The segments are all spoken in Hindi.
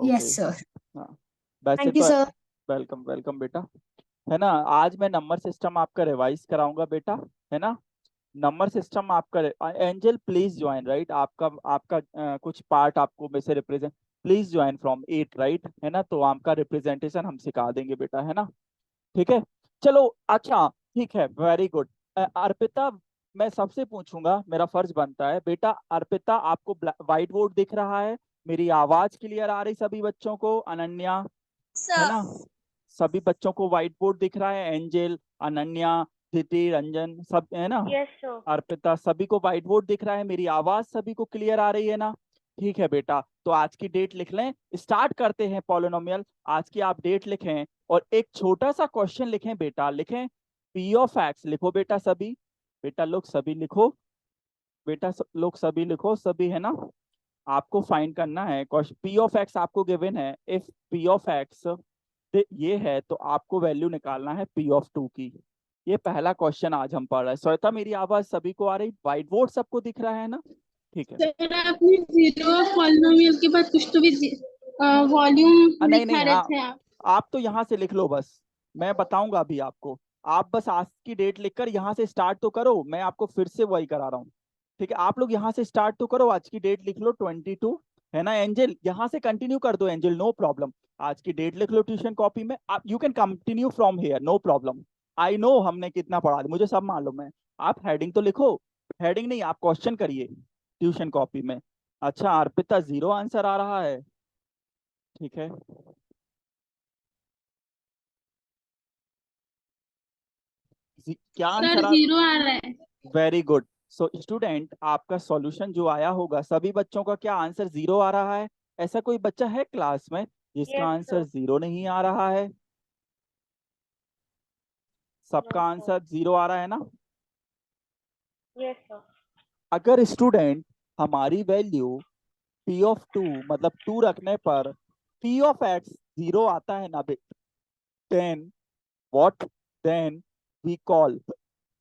ओके। Yes sir. हाँ, वैसे थैंक यू तो सर। वेलकम वेलकम बेटा। है ना, आज मैं नंबर सिस्टम आपका रिवाइज कराऊंगा बेटा। है ना, नंबर सिस्टम आपका। Angel please join, right. आपका आपका कुछ पार्ट आपको में से represent, please join from 8, right. है ना, तो आपका रिप्रेजेंटेशन हम सिखा देंगे बेटा, है ना। ठीक है, चलो अच्छा, ठीक है, वेरी गुड। अर्पिता, मैं सबसे पूछूंगा, मेरा फर्ज बनता है बेटा। अर्पिता, आपको व्हाइट बोर्ड दिख रहा है? मेरी आवाज क्लियर आ रही सभी बच्चों को? अनन्या, है सर। ना, सभी बच्चों को व्हाइट बोर्ड दिख रहा है? एंजल, अनन्या, तिथि, रंजन, सब, है ना। Yes sir. अर्पिता, सभी को व्हाइट बोर्ड दिख रहा है? मेरी आवाज सभी को क्लियर आ रही है ना? ठीक है बेटा, तो आज की डेट लिख लें, स्टार्ट करते हैं पॉलिनोमियल। आज की आप डेट लिखें और एक छोटा सा क्वेश्चन लिखें बेटा, लिखें पी ऑफ एक्स। लिखो बेटा सभी, बेटा लोग सभी लिखो, बेटा लोग सभी लिखो, सभी, है ना। आपको फाइंड करना है पी ऑफ एक्स, आपको गिवन है। इफ पी ऑफ एक्स ये है तो आपको वैल्यू निकालना है पी ऑफ 2 की। ये पहला क्वेश्चन आज हम पढ़ रहे हैं। श्वेता, मेरी आवाज सभी को आ रही? व्हाइट बोर्ड सबको दिख रहा है ना? ठीक है। सर आपने जीरो पॉलिनोमियल के बाद कुछ तो भी वॉल्यूम नहीं लिखा नहीं, रहे हाँ, थे आप। आप तो यहाँ से लिख लो बस, मैं बताऊंगा अभी आपको। आप बस आज की डेट लिखकर यहाँ से स्टार्ट तो करो, मैं आपको फिर से वही करा रहा हूँ। ठीक है, आप लोग यहाँ से स्टार्ट तो करो, आज की डेट लिख लो 22। है ना एंजल, यहाँ से कंटिन्यू कर दो एंजल, नो प्रॉब्लम। आज की डेट लिख लो ट्यूशन कॉपी में, आप you can continue from here, no problem. I know हमने कितना पढ़ा, मुझे सब मालूम है। आप हेडिंग तो लिखो, हेडिंग नहीं, आप क्वेश्चन करिए ट्यूशन कॉपी में। अच्छा अर्पिता, जीरो आंसर आ रहा है? ठीक है, क्या सर आंसर आ? जीरो आ रहा है। Very good. सो स्टूडेंट, आपका सॉल्यूशन जो आया होगा, सभी बच्चों का क्या आंसर जीरो आ रहा है? ऐसा कोई बच्चा है क्लास में जिसका यस आंसर सर। जीरो नहीं आ रहा है? नो सबका सर। आंसर जीरो आ रहा है ना? Yes sir. अगर स्टूडेंट हमारी वैल्यू पी ऑफ 2 मतलब 2 रखने पर पी ऑफ एक्स जीरो आता है ना, then what, then we call,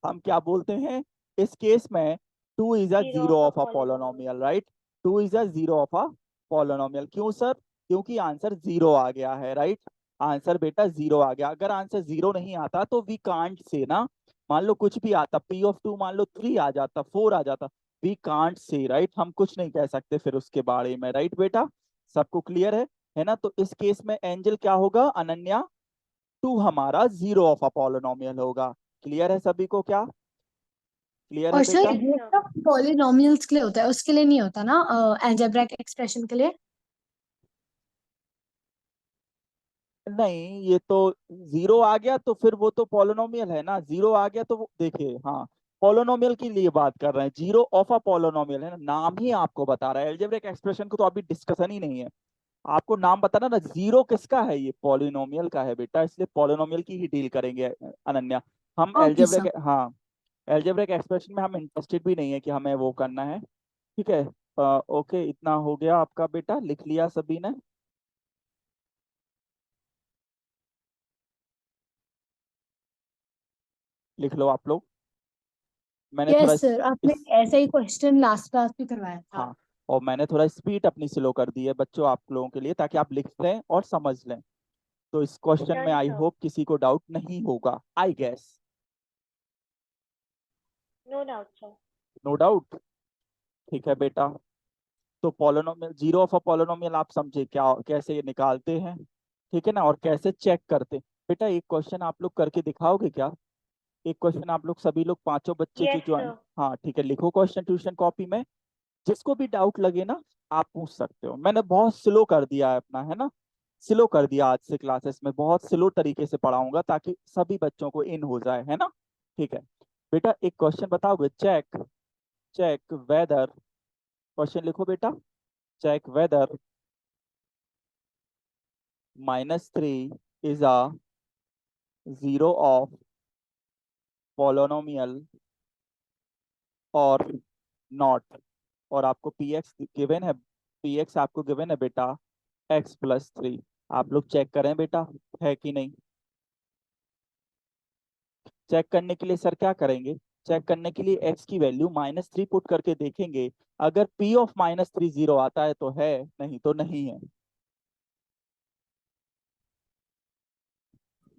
हम क्या बोलते हैं इस केस में? Two is a zero zero of a of a polynomial. Polynomial, right. Two is a zero of a polynomial. क्यों सर? क्योंकि आंसर जीरो आ गया है, राइट। आंसर बेटा जीरो आ गया। अगर आंसर जीरो नहीं आता तो वी कांट से ना, मान लो कुछ भी आता, पी ऑफ 2 मान लो 3 आ जाता, 4 आ जाता, वी कांट से, राइट। हम कुछ नहीं कह सकते फिर उसके बारे में, राइट बेटा। सबको क्लियर है ना। तो इस केस में एंजल क्या होगा, अनन्या, 2 हमारा जीरो ऑफ अ पॉलिनोमियल होगा। क्लियर है सभी को? क्या क्लियर है और बेटा? सर ये सब पॉलिनोमियल्स के लिए होता है, उसके लिए नहीं होता ना, अलजेब्रिक एक्सप्रेशन के लिए। नहीं, ये तो जीरो आ गया तो फिर वो तो पॉलिनोमियल है ना, जीरो आ गया तो देखिए, हाँ, पॉलिनोमियल के लिए बात कर रहे हैं, जीरो ऑफ अ पॉलिनोमियल है ना, नाम ही आपको बता रहा है। अलजेब्रिक एक्सप्रेशन को तो अभी डिस्कशन ही नहीं है, आपको नाम बताना ना, जीरो किसका है? ये पॉलिनोमियल का है बेटा, इसलिए पॉलिनोमियल की ही डील करेंगे अनन्या। हम ओके सर। एल्जेब्रिक, हाँ, एल्जेब्रिक एक्सप्रेशन में हम इंटरेस्टेड भी नहीं है कि हमें वो करना है। ठीक है, ओके, इतना हो गया आपका बेटा, लिख लिया सभी ने? लिख लो आप लोग, मैंने थोड़ा यस सर, आपने इस, ऐसा ही क्वेश्चन लास्ट क्लास भी करवाया था। हाँ, और मैंने थोड़ा स्पीड अपनी स्लो कर दी है बच्चों आप लोगों के लिए, ताकि आप लिख लें और समझ लें। तो इस क्वेश्चन में डन आई सर। होप किसी को डाउट नहीं होगा, I guess. No doubt sir. No doubt, ठीक है बेटा। तो polynomial, zero of a polynomial आप समझे क्या, कैसे ये निकालते हैं? ठीक है ना, और कैसे चेक करते हैं? बेटा एक क्वेश्चन आप लोग करके दिखाओगे क्या? एक क्वेश्चन आप लोग सभी लोग, पांचों बच्चे जो यस ज्वाइन, सर। हाँ ठीक है, लिखो क्वेश्चन ट्यूशन कॉपी में। जिसको भी डाउट लगे ना, आप पूछ सकते हो। मैंने बहुत स्लो कर दिया है अपना, है ना, स्लो कर दिया आज से, क्लासेस में बहुत स्लो तरीके से पढ़ाऊंगा ताकि सभी बच्चों को इन हो जाए, है ना। ठीक है बेटा, एक क्वेश्चन बताओगे? चेक, चेक वेदर, क्वेश्चन लिखो बेटा, check whether -3 is a zero of polynomial और नॉट। और आपको पी एक्स गिवन है, पी एक्स आपको गिवन है बेटा x+3। आप लोग चेक करें बेटा, है कि नहीं। चेक करने के लिए सर क्या करेंगे? चेक करने के लिए x की वैल्यू -3 पुट करके देखेंगे। अगर p ऑफ -3 जीरो आता है तो है, नहीं तो नहीं है।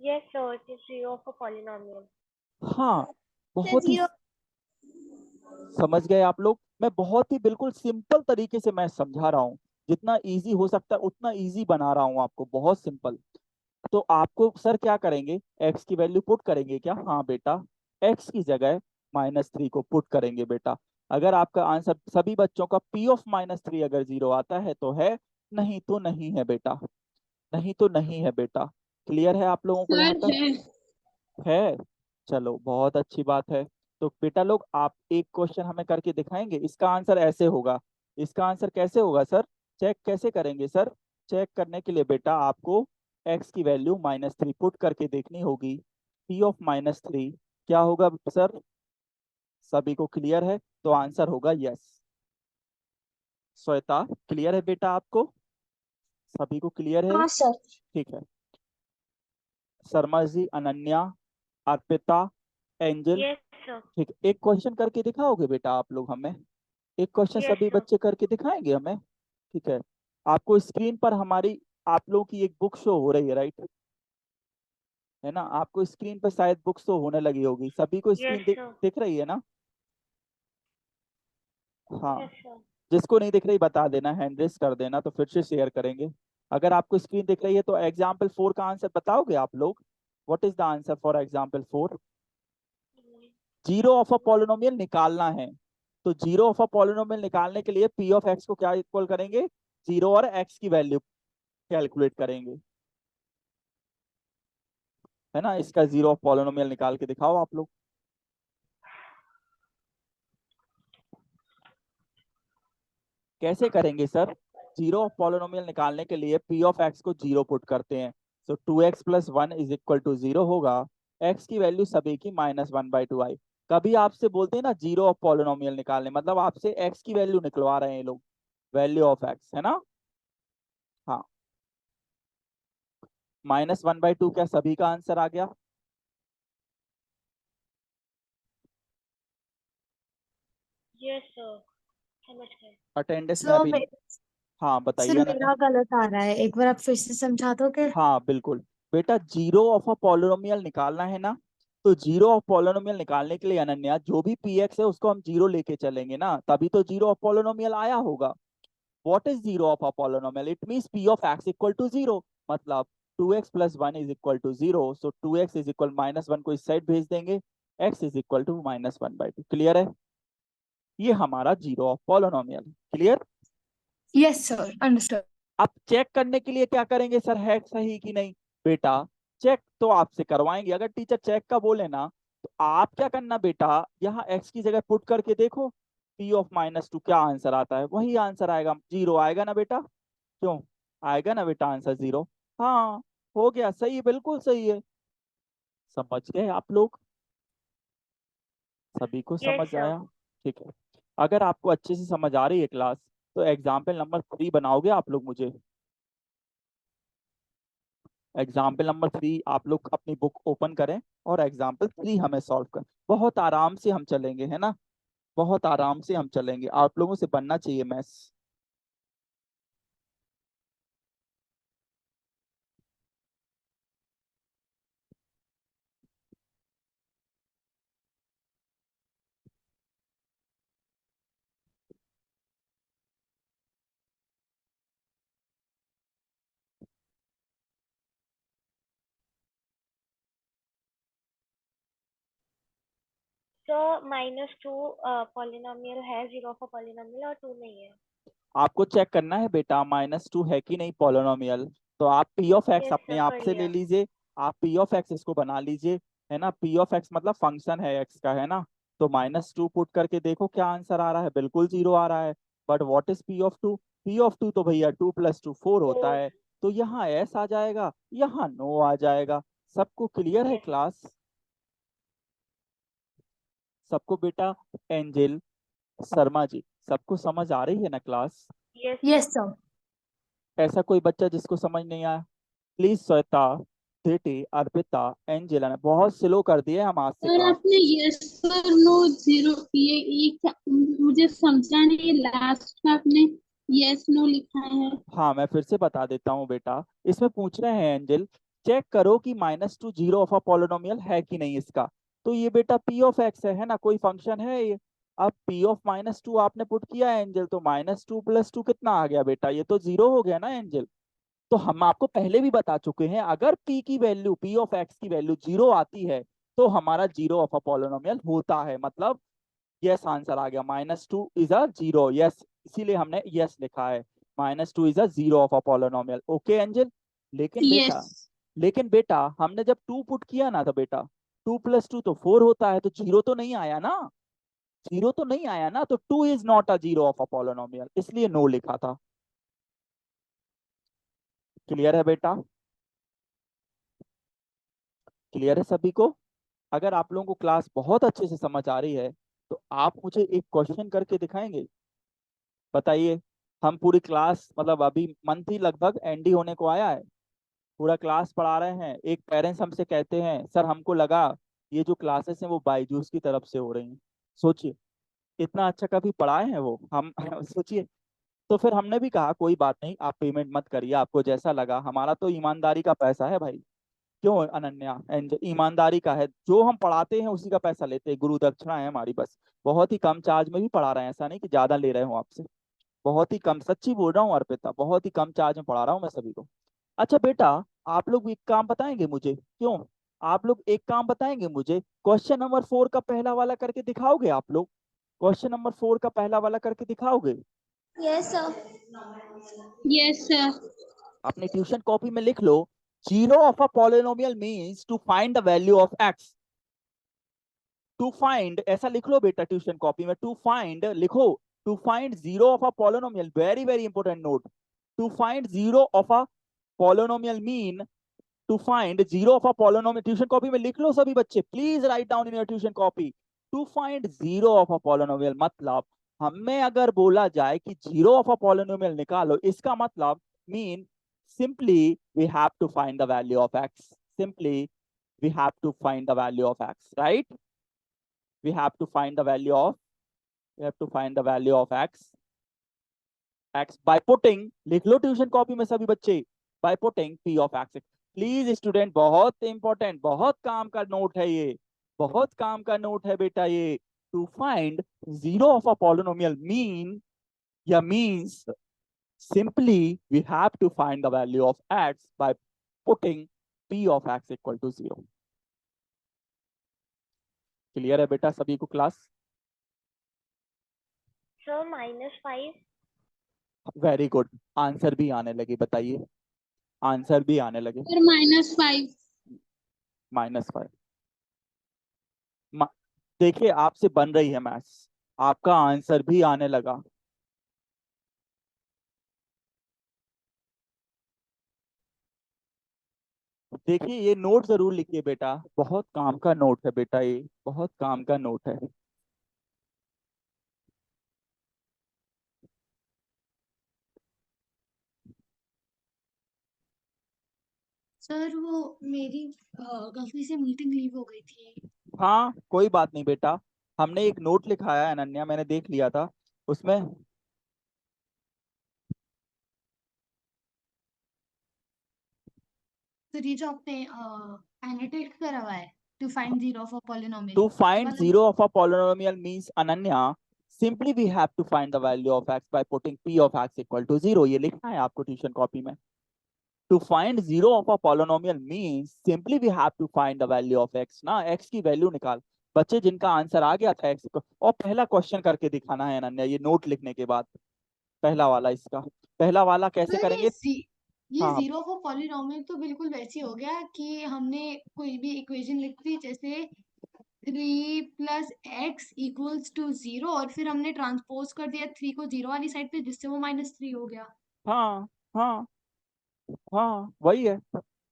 Yes, sir. It is zero of a polynomial. हाँ, बहुत ही zero. समझ गए आप लोग। मैं बहुत ही बिल्कुल सिंपल तरीके से मैं समझा रहा हूँ, जितना इजी हो सकता है उतना इजी बना रहा हूँ आपको, बहुत सिंपल। तो आपको सर क्या करेंगे, एक्स की वैल्यू पुट करेंगे क्या? हाँ बेटा, एक्स की जगह -3 को पुट करेंगे बेटा। अगर आपका आंसर सभी बच्चों का P ऑफ -3 अगर 0 आता है तो है, नहीं तो नहीं है बेटा, नहीं तो नहीं है बेटा। क्लियर है आप लोगों को यहाँ सर तक? है, चलो बहुत अच्छी बात है। तो बेटा लोग आप एक क्वेश्चन हमें करके दिखाएंगे, इसका आंसर ऐसे होगा। इसका आंसर कैसे होगा सर, चेक कैसे करेंगे सर? चेक करने के लिए बेटा आपको x की वैल्यू -3 पुट करके देखनी होगी। P ऑफ -3 क्या होगा सर? सभी को क्लियर है? तो आंसर होगा यस। श्वेता क्लियर है बेटा आपको? सभी को क्लियर है? हाँ सर। ठीक है। Sharma ji, Ananya, Arpita, Angel, Yes, sir. ठीक, एक क्वेश्चन करके दिखाओगे बेटा आप लोग हमें? एक क्वेश्चन Yes, सभी sir. बच्चे करके दिखाएंगे हमें? ठीक है। आपको स्क्रीन पर हमारी, आप लोगों की एक बुक शो हो रही है, राइट? है ना, आपको स्क्रीन पर शायद बुक शो होने लगी होगी, सभी को Yes, स्क्रीन sir. दिख रही है ना? हाँ, Yes, sir. जिसको नहीं दिख रही बता देना, हैंड रेस कर देना तो फिर से शेयर करेंगे। अगर आपको स्क्रीन दिख रही है तो एग्जाम्पल 4 का आंसर बताओगे आप लोग? What is the answer for example 4? Zero of a polynomial निकालना है। तो जीरो ऑफ अ पॉलिनोमियल निकालने के लिए P ऑफ x को क्या इक्वल करेंगे? जीरो और x की वैल्यू कैलकुलेट करेंगे, है ना? इसका जीरो ऑफ पॉलिनोमियल निकाल के दिखाओ आप लोग। कैसे करेंगे सर? जीरो ऑफ पॉलिनोमियल निकालने के लिए P ऑफ x को जीरो पुट करते हैं, तो 2x + 1 इज इक्वल टू 0 होगा। x की वैल्यू सभी की -1/2 आई। कभी आपसे बोलते हैं ना जीरो ऑफ पॉलिनोमियल निकालने, मतलब आपसे x की वैल्यू निकलवा रहे हैं लोग, वैल्यू ऑफ x, है ना? हाँ, -1/2 क्या सभी का आंसर आ गया? Yes, sir. समझ गए। अटेंडेंस में सर अभी, हाँ बताइए सर अनन्या। मेरा गलत आ रहा है, एक बार आप फिर से समझा दोगे? हाँ बिल्कुल बेटा, जीरो ऑफ अ पॉलिनोमियल निकालना है ना, तो जीरो ऑफ पॉलिनोमियल निकालने के लिए अनन्या जो भी px है उसको हम जीरो लेके चलेंगे ना, तभी तो जीरो ऑफ पॉलिनोमियल आया होगा। What is zero of a polynomial? It means p of x equal to 0, मतलब 2x + 1 is equal to 0, so 2x is equal -1 को इस साइड भेज देंगे, x is equal to -1/2। Clear है? ये हमारा zero of polynomial. Clear? Yes sir, understood. अब चेक करने के लिए क्या करेंगे सर, है सही कि नहीं? बेटा चेक तो आपसे करवाएंगे, अगर टीचर चेक का बोले ना तो आप क्या करना बेटा, यहाँ x की जगह पुट करके देखो, P ऑफ -2 क्या आंसर आता है? वही आंसर आएगा, 0 आएगा ना बेटा? क्यों आएगा ना बेटा आंसर 0? हाँ, हो गया, सही है, बिल्कुल सही है। समझ गए आप लोग? सभी को Yes, समझ sir. आया? ठीक है। अगर आपको अच्छे से समझ आ रही है क्लास, तो एग्जाम्पल नंबर 3 बनाओगे आप लोग मुझे? एग्जाम्पल नंबर 3 आप लोग अपनी बुक ओपन करें और एग्जाम्पल 3 हमें सॉल्व कर, बहुत आराम से हम चलेंगे, है ना? बहुत आराम से हम चलेंगे, आप लोगों से बनना चाहिए मैथ्स। So -2 polynomial है, zero of a polynomial और 2 नहीं है। आपको चेक करना है बेटा -2 है कि नहीं पॉलिनोमियल, तो आप P ऑफ x Yes, अपने sir, आप कर से ले लिया। लीजिए। आप P ऑफ x इसको बना लीजिए, है ना? P ऑफ x मतलब फंक्शन है x का, है ना? तो -2 पुट करके देखो क्या आंसर आ रहा है, बिल्कुल 0 आ रहा है। But what is P of 2? P of 2 तो भैया 2 + 2 4 होता 4। है, तो यहाँ s आ जाएगा, यहाँ नो आ जाएगा। सबको क्लियर है Yes, क्लास? सबको बेटा, एंजल, शर्मा जी, सबको समझ आ रही है ना class? yes, yes sir. Sir. ऐसा कोई बच्चा जिसको समझ नहीं आया? प्लीज श्वेता, धीति, अर्पिता, एंजेला ने बहुत स्लो कर दिए हम आज से सर क्लास। आपने यस और नो जीरो ये क्या, मुझे समझा नहीं, लास्ट में आपने यस नो लिखा है। हाँ मैं फिर से बता देता हूँ बेटा, इसमें पूछ रहे हैं एंजल, चेक करो कि -2 जीरो ऑफ अ पॉलिनोमियल है कि नहीं इसका। तो ये बेटा p ऑफ x है ना, कोई फंक्शन है ये। अब p ऑफ -2 आपने पुट किया है एंजल, तो -2 + 2 कितना आ गया बेटा, ये तो 0 हो गया ना एंजल। तो हम आपको पहले भी बता चुके हैं, अगर p की वैल्यू, p ऑफ x की वैल्यू 0 आती है तो हमारा जीरो ऑफ अ पॉलिनोमियल होता है। मतलब यस आंसर आ गया, -2 इज अ जीरो, यस, इसीलिए हमने यस लिखा है, -2 is a zero of a polynomial. Okay angel. लेकिन बेटा यस लेकिन बेटा हमने जब 2 पुट किया ना, तो बेटा 2 + 2 तो 4 होता है, तो जीरो तो नहीं आया ना, जीरो तो नहीं आया ना, तो 2 is not a zero of a polynomial, इसलिए नो लिखा था। क्लियर है बेटा, क्लियर है सभी को। अगर आप लोगों को क्लास बहुत अच्छे से समझ आ रही है तो आप मुझे एक क्वेश्चन करके दिखाएंगे, बताइए। हम पूरी क्लास, मतलब अभी मंथ ही लगभग एंड ही होने को आया है, पूरा क्लास पढ़ा रहे हैं। एक पेरेंट्स हमसे कहते हैं सर हमको लगा ये जो क्लासेस हैं वो बायजूस की तरफ से हो रही हैं। सोचिए, इतना अच्छा कभी पढ़ाए हैं वो हम सोचिए। तो फिर हमने भी कहा कोई बात नहीं, आप पेमेंट मत करिए, आपको जैसा लगा, हमारा तो ईमानदारी का पैसा है भाई। क्यों अनन्या, एंड ईमानदारी का है, जो हम पढ़ाते हैं उसी का पैसा लेते हैं, गुरु दक्षिणा है हमारी बस। बहुत ही कम चार्ज में भी पढ़ा रहे हैं, ऐसा नहीं कि ज्यादा ले रहे हो आपसे, बहुत ही कम, सच्ची बोल रहा हूँ अर्पिता, बहुत ही कम चार्ज में पढ़ा रहा हूँ मैं सभी को। अच्छा बेटा, आप लोग एक काम बताएंगे मुझे, क्यों, आप लोग एक काम बताएंगे मुझे, क्वेश्चन नंबर 4 का पहला वाला करके दिखाओगे आप लोग, क्वेश्चन नंबर 4 का पहला वाला करके दिखाओगे। Yes sir. Yes sir. अपनी ट्यूशन कॉपी में लिख लो, zero of a polynomial means to find the value of X. To find, ऐसा लिख लो बेटा ट्यूशन कॉपी में, टू फाइंड लिखो, to find zero of a polynomial, very very important note, to find zero of a polynomial mean, to find zero of a polynomial, tuition copy में लिख लो सभी बच्चे, please write down in your tuition copy. To find zero of a polynomial, मतलब हमें अगर बोला जाए कि जीरो ऑफ अ पॉलिनोमियल निकालो, इसका मतलब mean simply we have to find the value of x, simply we have to find the value of x, right? We have to find the value of, we have to find the value of x by putting, लिख लो ट्यूशन कॉपी में सभी बच्चे, by putting p of x। Please student, बहुत इंपॉर्टेंट, बहुत काम का नोट है ये, बहुत काम का नोट है बेटा ये। To find zero of a polynomial mean या means simply we have to find the value of x by putting p of x equal to 0। Clear है बेटा सभी को class? Sir -5। Very good, answer भी आने लगे, बताइए, आंसर भी आने लगे। सर -5। -5, देखिए आपसे बन रही है मैथ्स, आपका आंसर भी आने लगा। देखिए ये नोट जरूर लिखिए बेटा, बहुत काम का नोट है बेटा, ये बहुत काम का नोट है। सर वो मेरी गलती से मीटिंग लीव हो गई थी। हाँ कोई बात नहीं बेटा, हमने एक नोट लिखाया है अनन्या, मैंने देख लिया था उसमें। सर ये जो आपने एनोटेट करा हुआ है, to find zero of a polynomial, To ये find वाला zero of a polynomial means Ananya, simply we have to find the value of x by putting p of x equal to 0, ये लिखना है आपको ट्यूशन कॉपी में। To find zero of a polynomial means simply we have to find the value of x, ना x की वैल्यू निकाल। बच्चे जिनका आंसर आ गया था x को, और पहला क्वेश्चन करके दिखाना है अनन्या, ये नोट लिखने के बाद पहला वाला, इसका पहला वाला कैसे सर करेंगे। ये हाँ जीरो ऑफ अ पॉलिनोमियल तो बिल्कुल वैसे हो गया कि हमने कोई भी इक्वेशन लिख दी, जैसे 3 + x = 0, और फिर हमने ट्रांसपोज कर दिया 3 को 0 वाली साइड पे, जिससे वो -3 हो गया। हाँ हाँ हाँ वही है।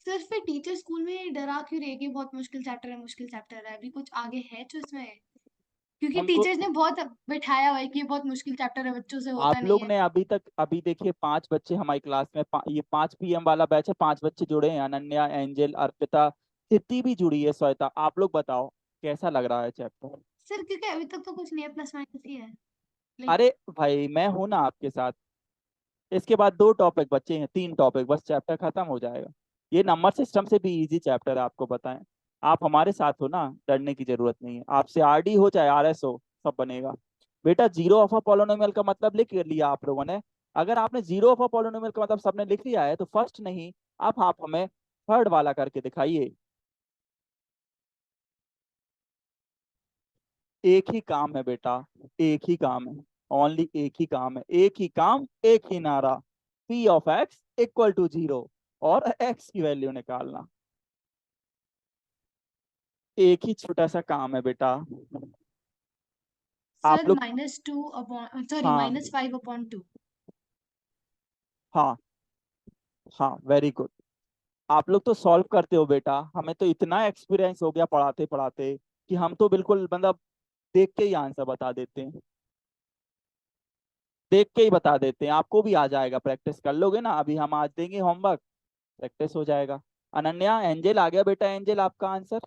सर फिर टीचर स्कूल में डरा क्यों रही है कि बहुत मुश्किल चैप्टर है, मुश्किल चैप्टर है, अभी कुछ आगे है जो इसमें, क्योंकि उनको, टीचर्स ने बहुत बैठाया हुआ है कि ये बहुत मुश्किल चैप्टर है, बच्चों से होता आप नहीं लोग है। ने अभी तक, अभी देखिए 5 बच्चे हमारी क्लास में, ये 5 PM वाला बैच है, 5 बच्चे जुड़े हैं, अनन्या, एंजल, अर्पिता, सिद्धि भी जुड़ी है, श्वेता। आप लोग बताओ कैसा लग रहा है चैप्टर। सर क्योंकि अभी तक तो कुछ नहीं है, प्लस माइनस ही है, लाइक। अरे भाई मैं हूं ना आपके साथ, इसके बाद 2 टॉपिक बच्चे हैं, 3 टॉपिक, बस चैप्टर खत्म हो जाएगा। ये नंबर सिस्टम से भी इजी चैप्टर है, आपको बताएं। आप हमारे साथ हो ना, डरने की जरूरत नहीं है। आपसे आरडी हो चाहे आरएस हो, सब बनेगा। बेटा जीरो ऑफ अ पॉलिनोमियल का मतलब लिख लिया आप लोगों ने। अगर आपने जीरो ऑफ अ पॉलिनोमियल का मतलब सबने लिख लिया है तो फर्स्ट नहीं, अब आप हमें थर्ड वाला करके दिखाइए। एक ही काम है बेटा, एक ही काम है, ओनली एक ही काम है, एक ही काम, एक ही नारा, P of X equal to zero, और एक्स की वैल्यू निकालना। एक ही छोटा सा काम है बेटा। आप सर लोग, -2 अपॉन सॉरी हाँ -5/2। हाँ हाँ, वेरी गुड। आप लोग तो सॉल्व करते हो बेटा, हमें तो इतना एक्सपीरियंस हो गया पढ़ाते पढ़ाते कि हम तो बिल्कुल मतलब देख के ही आंसर बता देते हैं, देख के ही बता देते हैं। आपको भी आ जाएगा, प्रैक्टिस कर लोगे ना, अभी हम आज देंगे होमवर्क, प्रैक्टिस हो जाएगा। अनन्या, एंजल आ गया बेटा, एंजल आपका आंसर।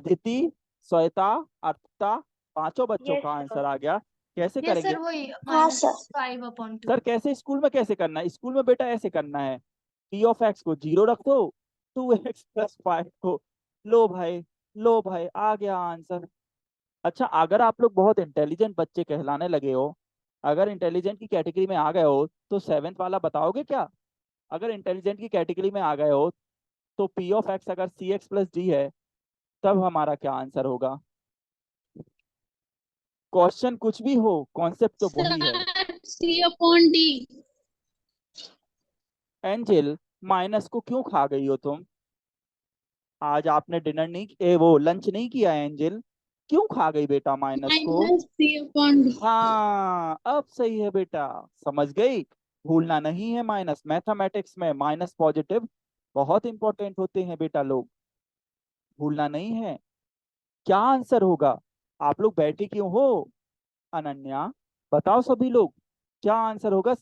धीति, श्वेता, अर्पिता, पांचों बच्चों यस का सर। आंसर आ गया। कैसे यस करेंगे सर, वही हाँ सर। -5/2। सर? कैसे स्कूल में कैसे करना है? स्कूल में बेटा ऐसे करना है, पी ऑफ एक्स को जीरो रख दो, 2x + 5 को, लो भाई, लो भाई, आ गया आंसर। अच्छा, अगर आप लोग बहुत इंटेलिजेंट बच्चे कहलाने लगे हो, अगर इंटेलिजेंट की कैटेगरी में आ गए हो, तो सेवेंथ वाला बताओगे क्या? अगर इंटेलिजेंट की कैटेगरी में आ गए हो, तो पी ऑफ एक्स अगर CX + D है, तब हमारा क्या आंसर होगा? क्वेश्चन कुछ भी हो, कॉन्सेप्ट तो वही है। Sir C/D। एंजल, माइनस को क्यों खा गई हो तुम? आज आपने डिनर नहीं वो लंच नहीं किया है एंजल, क्यों खा गई बेटा माइनस को? -C/D। हाँ, अब सही है बेटा, समझ गई। भूलना नहीं है, माइनस मैथमेटिक्स में माइनस पॉजिटिव बहुत इंपॉर्टेंट होते हैं बेटा, लोग भूलना नहीं है। क्या आंसर होगा? आप लोग बैठे क्यों हो? अनन्या, बताओ सभी लोग, क्या आंसर होगा?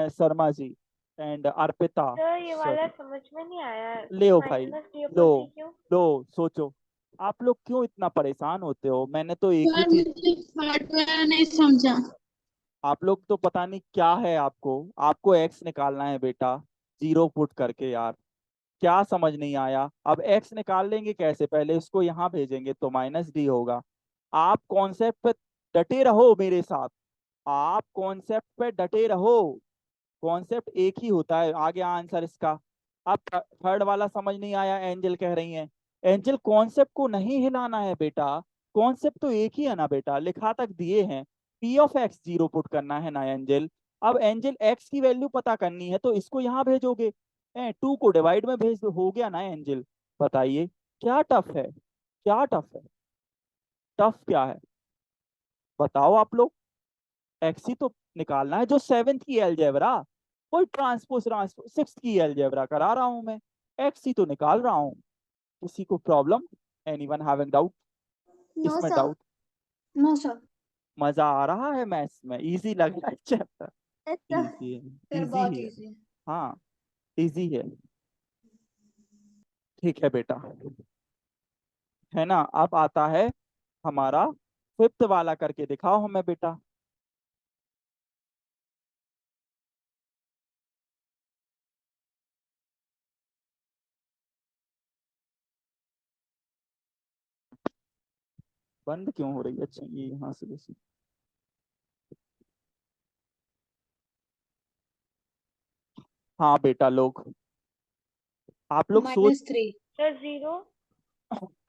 शर्मा जी एंड अर्पिता, सर ये वाला सॉरी। समझ में नहीं आया। ले भाई, लो, -D/D क्यों? लो, सोचो। आप लोग क्यों इतना परेशान होते हो? मैंने तो एक ही सर चीज, मुझे हार्डवेयर नहीं समझा। आप लोग तो पता नहीं क्या है आपको, आपको एक्स निकालना है बेटा, जीरो पुट करके यार। क्या समझ नहीं आया? अब एक्स निकाल लेंगे कैसे? पहले इसको यहाँ भेजेंगे तो -D होगा। आप कॉन्सेप्ट पे डटे रहो मेरे साथ, आप कॉन्सेप्ट पे डटे रहो। कॉन्सेप्ट एक ही होता है, आगे आंसर इसका। अब थर्ड वाला समझ नहीं आया, एंजल कह रही हैं। एंजल, कॉन्सेप्ट को नहीं हिलाना है बेटा, कॉन्सेप्ट तो एक ही है ना बेटा, लिखा तक दिए हैं। P of x zero put करना है ना एंजल। अब एंजल, एक्स की वैल्यू पता करनी है तो इसको यहाँ भेजोगे, 2 को डिवाइड में भेज दो, हो गया ना एंजल? बताइए, क्या टफ है? क्या टफ है? टफ क्या है? बताओ आप लोग। एक्स ही तो निकालना है, जो सेवेंथ की अलजेब्रा, कोई ट्रांसपोज ट्रांसपोज सिक्स की अलजेब्रा करा रहा हूं मैं, एक्स ही तो निकाल रहा हूँ। किसी को problem? Anyone having doubt? No इसमें सर। डाउट? No sir. मजा आ रहा है मैथ्स में? इजी लग रहा है चैप्टर? सर इजी है, सर इजी बहुत ही है। इजी है। हाँ, इजी है। ठीक है बेटा, है ना? अब आता है हमारा फिफ्थ वाला, करके दिखाओ हमें बेटा। बंद क्यों हो रही है? अच्छा, ये यहाँ से बस। हाँ बेटा लोग, आप लोग सोच, -3। सर 0।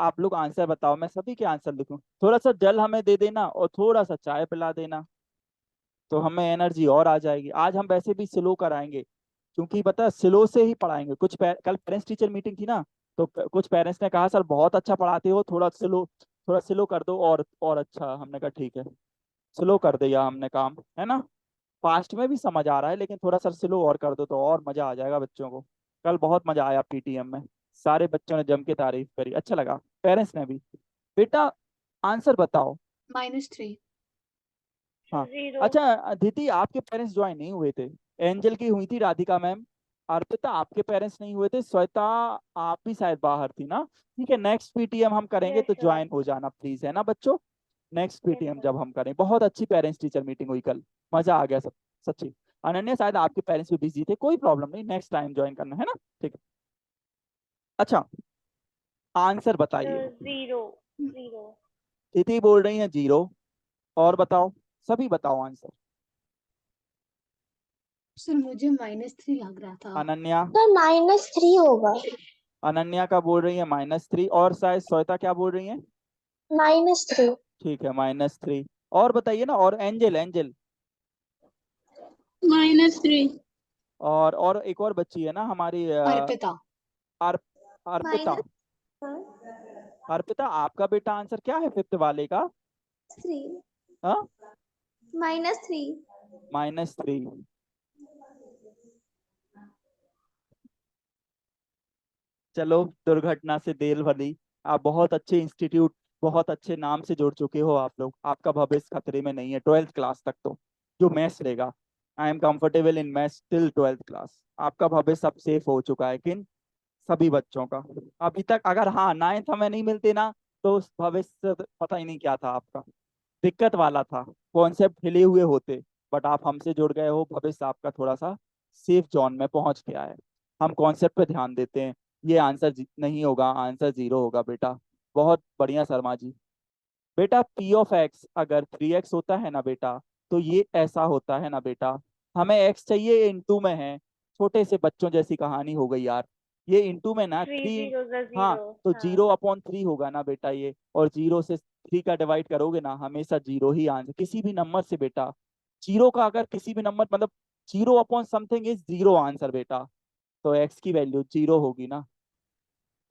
आप लोग आंसर बताओ, मैं सभी के आंसर लिखूं? थोड़ा सा जल हमें दे देना और थोड़ा सा चाय पिला देना, तो हमें एनर्जी और आ जाएगी। आज हम वैसे भी स्लो कराएंगे, क्योंकि पता स्लो से ही पढ़ाएंगे। कल पेरेंट्स टीचर मीटिंग थी ना, तो कुछ पेरेंट्स ने कहा सर बहुत अच्छा पढ़ाते हो, थोड़ा स्लो कर दो, और अच्छा। हमने कहा ठीक है, स्लो कर दिया हमने काम, है ना? फास्ट में भी समझ आ रहा है, लेकिन थोड़ा सा स्लो और कर दो तो और मजा आ जाएगा बच्चों को। कल बहुत मजा आया PTM में, सारे बच्चों ने जम के तारीफ करी, अच्छा लगा, पेरेंट्स ने भी। बेटा आंसर बताओ। -3। हाँ, 0। अच्छा अदिति, आपके पेरेंट्स ज्वाइन नहीं हुए थे? एंजल की हुई थी, राधिका मैम। अर्पिता, आपके पेरेंट्स नहीं हुए थे। श्वेता, आप भी शायद बाहर थी ना? ठीक है, नेक्स्ट PTM हम करेंगे यस तो सर। ज्वाइन हो जाना प्लीज, है ना बच्चों? Next yes PTM sir. जब हम करें, बहुत अच्छी पेरेंट्स टीचर मीटिंग हुई कल, मजा आ गया सब, सच्ची। अनन्या, शायद आपके पेरेंट्स भी बिजी थे, कोई प्रॉब्लम नहीं, नेक्स्ट टाइम ज्वाइन करना, है ना? ठीक है। अच्छा, आंसर बताइए। 0 0 तिथि बोल रही है 0, और बताओ, सभी बताओ आंसर। सर मुझे -3 लग रहा था। अनन्या, सर -3 होगा। अनन्या का बोल रही है -3, और शायद श्वेता क्या बोल रही है? -3 ठीक है, -3। और बताइए ना, और एंजल, एंजल, -3। और एक और बच्ची है ना हमारी, अर्पिता। अर्प अर्पिता। अर्पिता, आपका बेटा आंसर क्या है फिफ्थ वाले का? -3 हाँ, -3 -3। चलो, दुर्घटना से देर भली। आप बहुत अच्छे इंस्टीट्यूट, बहुत अच्छे नाम से जुड़ चुके हो आप लोग। आपका भविष्य खतरे में नहीं है 12th क्लास तक तो, जो मैथ्स लेगा। I am comfortable in maths till 12th class. आपका भविष्य अब सेफ हो चुका है, किन सभी बच्चों का। अभी तक अगर हाँ 9th हमें नहीं मिलते ना, तो उस भविष्य पता ही नहीं क्या था आपका। दिक्कत वाला था, कॉन्सेप्ट हिले हुए होते। बट आप हमसे जुड़ गए हो, भविष्य आपका थोड़ा सा सेफ जोन में पहुंच गया है। हम कॉन्सेप्ट पे ध्यान देते हैं। ये आंसर नहीं होगा, आंसर 0 होगा बेटा। बहुत बढ़िया शर्मा जी। बेटा पी ऑफ एक्स अगर 3x होता है ना बेटा, तो ये ऐसा होता है ना बेटा। हमें x चाहिए, ये इंटू में है। छोटे से बच्चों जैसी कहानी हो गई यार। ये इंटू में ना 3 3। zeros are हाँ, 0 तो हाँ 0/3 होगा ना बेटा ये, और 0 से 3 का डिवाइड करोगे ना, हमेशा 0 ही आंसर किसी भी नंबर से बेटा। 0 का अगर किसी भी नंबर मतलब 0/समथिंग इज 0 आंसर बेटा। तो x की वैल्यू 0 होगी ना।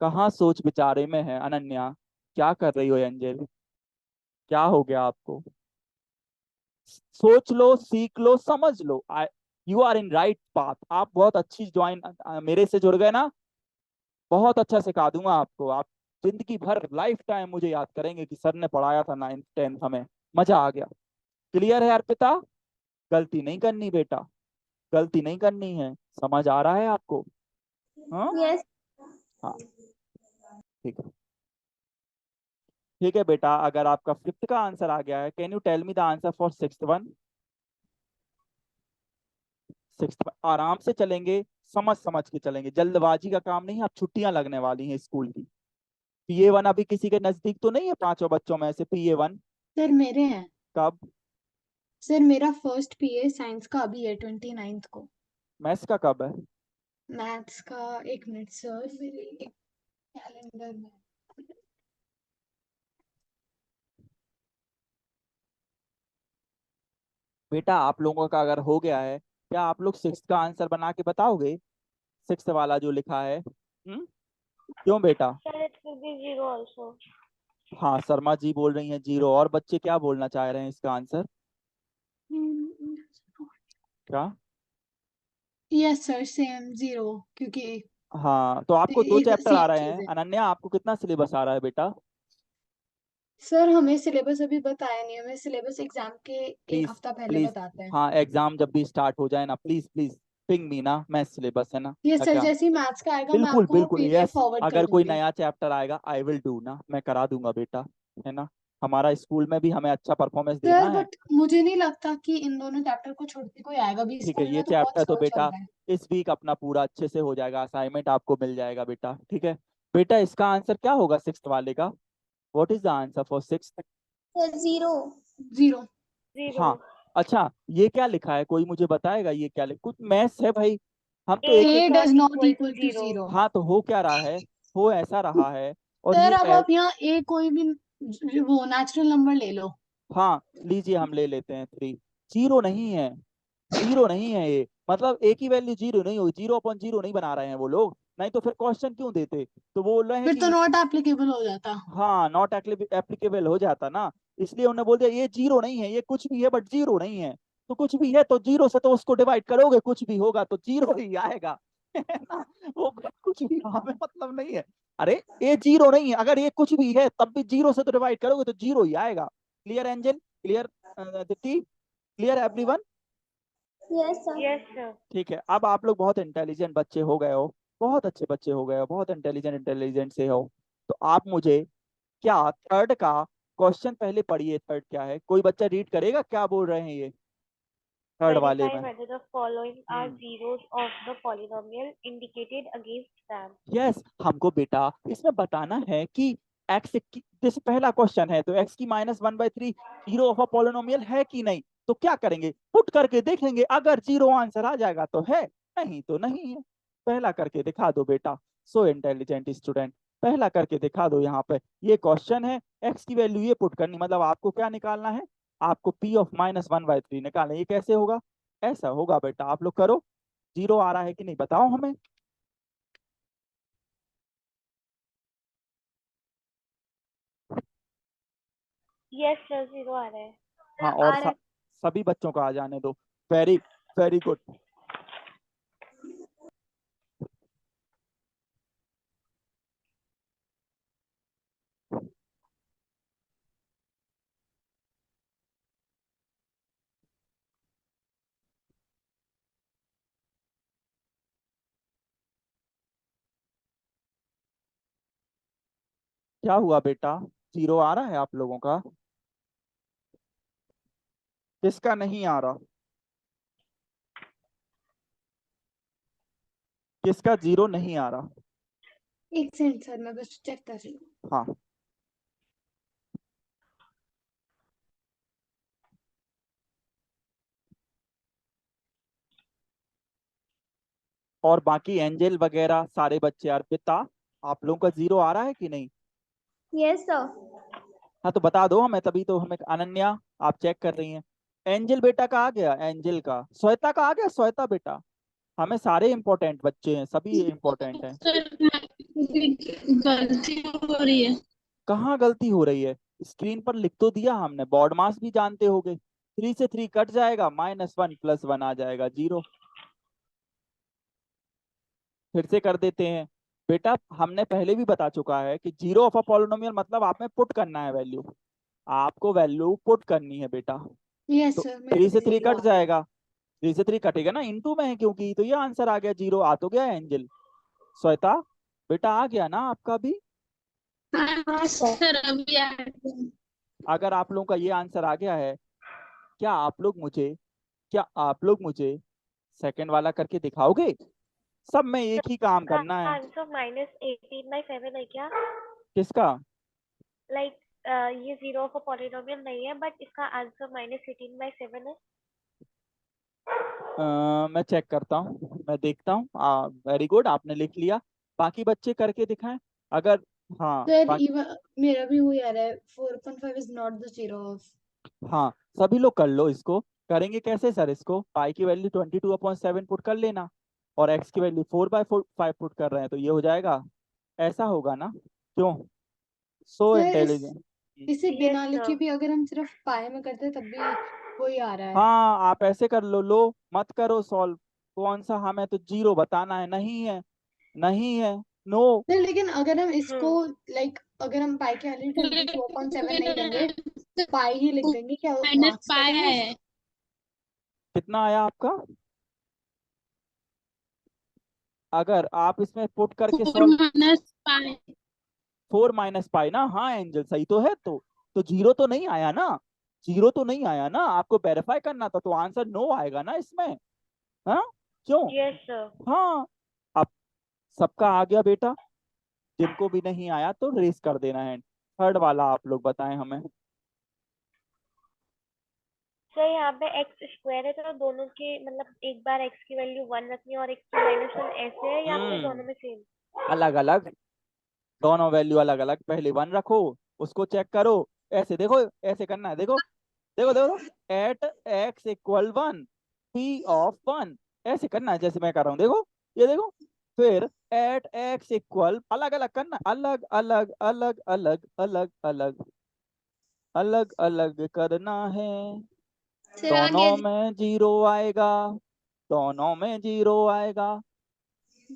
कहाँ सोच विचारे में है अनन्या? क्या कर रही हो एंजल? क्या हो गया आपको? सोच लो, सीख लो, समझ लो। You are in right path. आप बहुत अच्छी ज्वाइन मेरे से जुड़ गए ना, बहुत अच्छा सिखा दूंगा आपको। आप जिंदगी भर लाइफ टाइम मुझे याद करेंगे कि सर ने पढ़ाया था 9th 10th, हमें मजा आ गया। क्लियर है अर्पिता? गलती नहीं करनी बेटा, गलती नहीं करनी है। समझ आ रहा है आपको? हाँ, यस हाँ, ठीक है। ठीक है बेटा, अगर आपका फिफ्थ का आंसर आ गया है, can you tell me the answer for sixth one? Sixth, आराम से चलेंगे, समझ समझ के चलेंगे, जल्दबाजी का काम नहीं है। अब छुट्टियां लगने वाली हैं स्कूल की। PA1 अभी किसी के नजदीक तो नहीं है? पांचों बच्चों में से PA1 सर मेरे हैं। कब? सर मेरा फर्स्ट पीए साइंस का अभी है 29th को। मैथ्स का कब है? मैथ्स का 1 मिनट सर, मेरे कैलेंडर में। बेटा आप लोगों का अगर हो गया है, क्या आप लोग सिक्स का आंसर बना के बताओगे? सिक्स वाला जो लिखा है। क्यों बेटा? Sir it will be 0 also हाँ, शर्मा जी बोल रही हैं 0, और बच्चे क्या बोलना चाह रहे हैं इसका आंसर? क्या? यस सर, सेम 0, क्योंकि हाँ, तो आपको दो एक चैप्टर आ सेम रहे चीज हैं। है। अनन्या, आपको कितना सिलेबस आ रहा है बेटा? सर हमें सिलेबस अभी बताया नहीं, हमें सिलेबस एग्जाम के एक प्लीज, हफ्ता पहले प्लीज। बताते हैं। हाँ, एग्जाम जब भी स्टार्ट हो जाए ना, प्लीज प्लीज पिंग मी ना, मैं सिलेबस है ना। ये सर क्या? जैसे ही मैथ्स का आएगा मैं बिल्कुल आपको बिल्कुल, पीडीएफ यस। फॉरवर्ड कर अगर कोई दूंगी। नया चैप्टर आएगा आई विल डू ना, मैं करा दूंगा बेटा, है ना। हमारा स्कूल में भी हमें अच्छा परफॉर्मेंस देना सर है। बट मुझे नहीं लगता कि इन दोनों चैप्टर को छोड़ के कोई आएगा भी, ठीक है, स्कूल ये में तो बहुत चैप्टर तो स्लो चल बेटा रहा है। इस वीक अपना पूरा अच्छे से हो जाएगा, असाइनमेंट आपको मिल जाएगा बेटा, ठीक है। बेटा इसका आंसर क्या होगा सिक्स्थ वाले का? What is the answer for sixth? Sir 0 0। 0 हाँ। अच्छा, ये क्या लिखा है, कोई मुझे बताएगा ये क्या कुछ मैथ्स है भाई? हम तो a एक is एक। A does not not equal to equal to 0 0। हाँ, तो हो क्या रहा है? हो ऐसा रहा है। और सर ये अब आप यहाँ ए कोई भी वो नेचुरल नंबर ले लो। हाँ, लीजिए हम ले लेते हैं 3। 0 नहीं है, 0 नहीं है ये। मतलब एक ही वैल्यू 0 नहीं होगी, 0/0 नहीं बना रहे हैं वो लोग। नहीं तो फिर क्वेश्चन क्यों देते? तो वो बोल रहे हैं फिर तो कि नॉट एप्लीकेबल हो जाता। हाँ, नॉट एप्लीकेबल हो जाता ना। इसलिए उन्होंने बोल दिया ये 0 नहीं है, ये कुछ भी है बट 0 नहीं है। तो कुछ भी है तो 0 से तो उसको डिवाइड करोगे, कुछ भी होगा तो 0 ही आएगा। है ना? वो कुछ भी हमें मतलब नहीं है। अरे ये 0 नहीं है, अगर ये कुछ भी है तब भी 0 से तो डिवाइड करोगे तो 0 ही आएगा। Clear angel? Clear Deepti? Clear everyone? yes sir yes sir ठीक है, अब आप लोग बहुत इंटेलिजेंट बच्चे हो गए हो, बहुत अच्छे बच्चे हो गए हो, बहुत इंटेलिजेंट इंटेलिजेंट से हो। तो आप मुझे क्या थर्ड का क्वेश्चन पहले पढ़िए। थर्ड क्या है, कोई बच्चा रीड करेगा क्या बोल रहे हैं ये? थर्ड वाले verify में। whether the following are hmm, zeros of the polynomial indicated against them. Yes, हमको बेटा इसमें बताना है कि एक्स, जैसे पहला क्वेश्चन है तो एक्स की -1/3 जीरो ऑफ अ पॉलिनोमियल है कि नहीं, तो क्या करेंगे, पुट करके देखेंगे, अगर जीरो आंसर आ जाएगा तो है, नहीं तो नहीं है। पहला करके दिखा दो बेटा, सो इंटेलिजेंट स्टूडेंट, पहला करके दिखा दो। यहाँ पे ये क्वेश्चन है, एक्स की वैल्यू ये पुट करनी, मतलब आपको क्या निकालना है, आपको पी ऑफ -1/3 निकालना है। ये कैसे होगा, ऐसा होगा बेटा, आप लोग करो, जीरो आ रहा है कि नहीं बताओ हमें। Yes sir, zero आ रहा है। हाँ, आ और रहा है। सभी बच्चों को आ जाने दो। Very very good. क्या हुआ बेटा, जीरो आ रहा है आप लोगों का, किसका नहीं आ रहा, किसका जीरो नहीं आ रहा। एक सेकंड सर, मैं बस चेक कर रही हूँ। हाँ, और बाकी एंजल वगैरह सारे बच्चे, अर्पिता, आप लोगों का जीरो आ रहा है कि नहीं। Yes sir. हाँ तो बता दो हमें, तभी तो हमें। अनन्या, आप चेक कर रही हैं, एंजल बेटा का आ गया, एंजल का, श्वेता का आ गया, श्वेता बेटा, हमें सारे इंपॉर्टेंट बच्चे हैं, सभी इंपॉर्टेंट हैं। गलती हो रही है। कहाँ गलती हो रही है, स्क्रीन पर लिख तो दिया हमने, बॉड मास भी जानते होगे, 3 से 3 कट जाएगा, -1 + 1 आ जाएगा, जीरो। फिर से कर देते हैं बेटा, हमने पहले भी बता चुका है कि जीरो ऑफ अ पॉलिनोमियल मतलब आप में पुट करना है वैल्यू, आपको वैल्यू पुट करनी है बेटा। यस तो सर, मेरे 3 को से 3 जीरो कट आ रहा है। जाएगा, 3 से 3 कटेगा ना, इनटू में है क्योंकि, तो ये आंसर आ गया, जीरो आ तो गया एंजल। श्वेता बेटा आ गया ना आपका भी। हाँ सर, अभी आ गया। अगर आप लोगों का ये आंसर आ गया है, क्या आप लोग मुझे, क्या आप लोग मुझे सेकंड वाला करके दिखाओगे, सब में एक ही काम का करना है। आंसर -18/7 है क्या? किसका, लाइक ये जीरो ऑफ अ पॉलिनोमियल नहीं है, बट इसका आंसर -18/7 है। मैं चेक करता हूँ, मैं देखता हूँ। वेरी गुड, आपने लिख लिया, बाकी बच्चे करके दिखाएं अगर। हाँ सर मेरा भी वही आ रहा है, 4.5 is not the zero of. हाँ, सभी लोग कर लो इसको। करेंगे कैसे सर, इसको पाई की वैल्यू 22/7 पुट कर लेना, और एक्स की वैल्यू 4/5 पुट कर रहे हैं, तो ये हो जाएगा, ऐसा होगा ना, क्यों, सो सर इंटेलिजेंट। इसे यस बिना लिखे सर। भी अगर हम सिर्फ पाए में करते तब भी वही आ रहा है। हाँ, आप ऐसे कर लो मत करो सॉल्व, कौन सा, हमें तो जीरो बताना है, नहीं है, नहीं है, नो। सर लेकिन अगर हम इसको हम्म। अगर हम पाई की वैल्यू 24.7 नहीं लेंगे, पाई ही लिख देंगे, क्या माइनस मार्क्स पाया कटेंगे है। उसके? कितना आया आपका, अगर आप इसमें पुट करके 4 सॉल्व, माइनस पाए। 4 - ना, हाँ एंजल सही तो है, तो जीरो तो नहीं आया ना, जीरो तो नहीं आया ना, आपको वेरीफाई करना था, तो आंसर नो आएगा ना इसमें। हाँ, क्यों, यस सर। हाँ। अब सबका आ गया बेटा, जिनको भी नहीं आया तो रेस कर देना है। थर्ड वाला आप लोग बताएं हमें। सर यहाँ पे x² है, तो दोनों के मतलब एक बार x की वैल्यू 1 रखनी है और x की -1 ऐसे है, या फिर दोनों में सेम? अलग अलग, दोनों वैल्यू अलग अलग, पहले 1 रखो, उसको चेक करो, ऐसे देखो, ऐसे करना है, देखो देखो देखो, एट एक्स इक्वल 1 p(1), ऐसे करना है जैसे मैं कर रहा हूँ, देखो, ये देखो, फिर एट एक्स इक्वल, अलग अलग करना, अलग अलग अलग अलग अलग अलग अलग अलग करना है, सर आ गया दोनों में जीरो आएगा, दोनों में जीरो आएगा,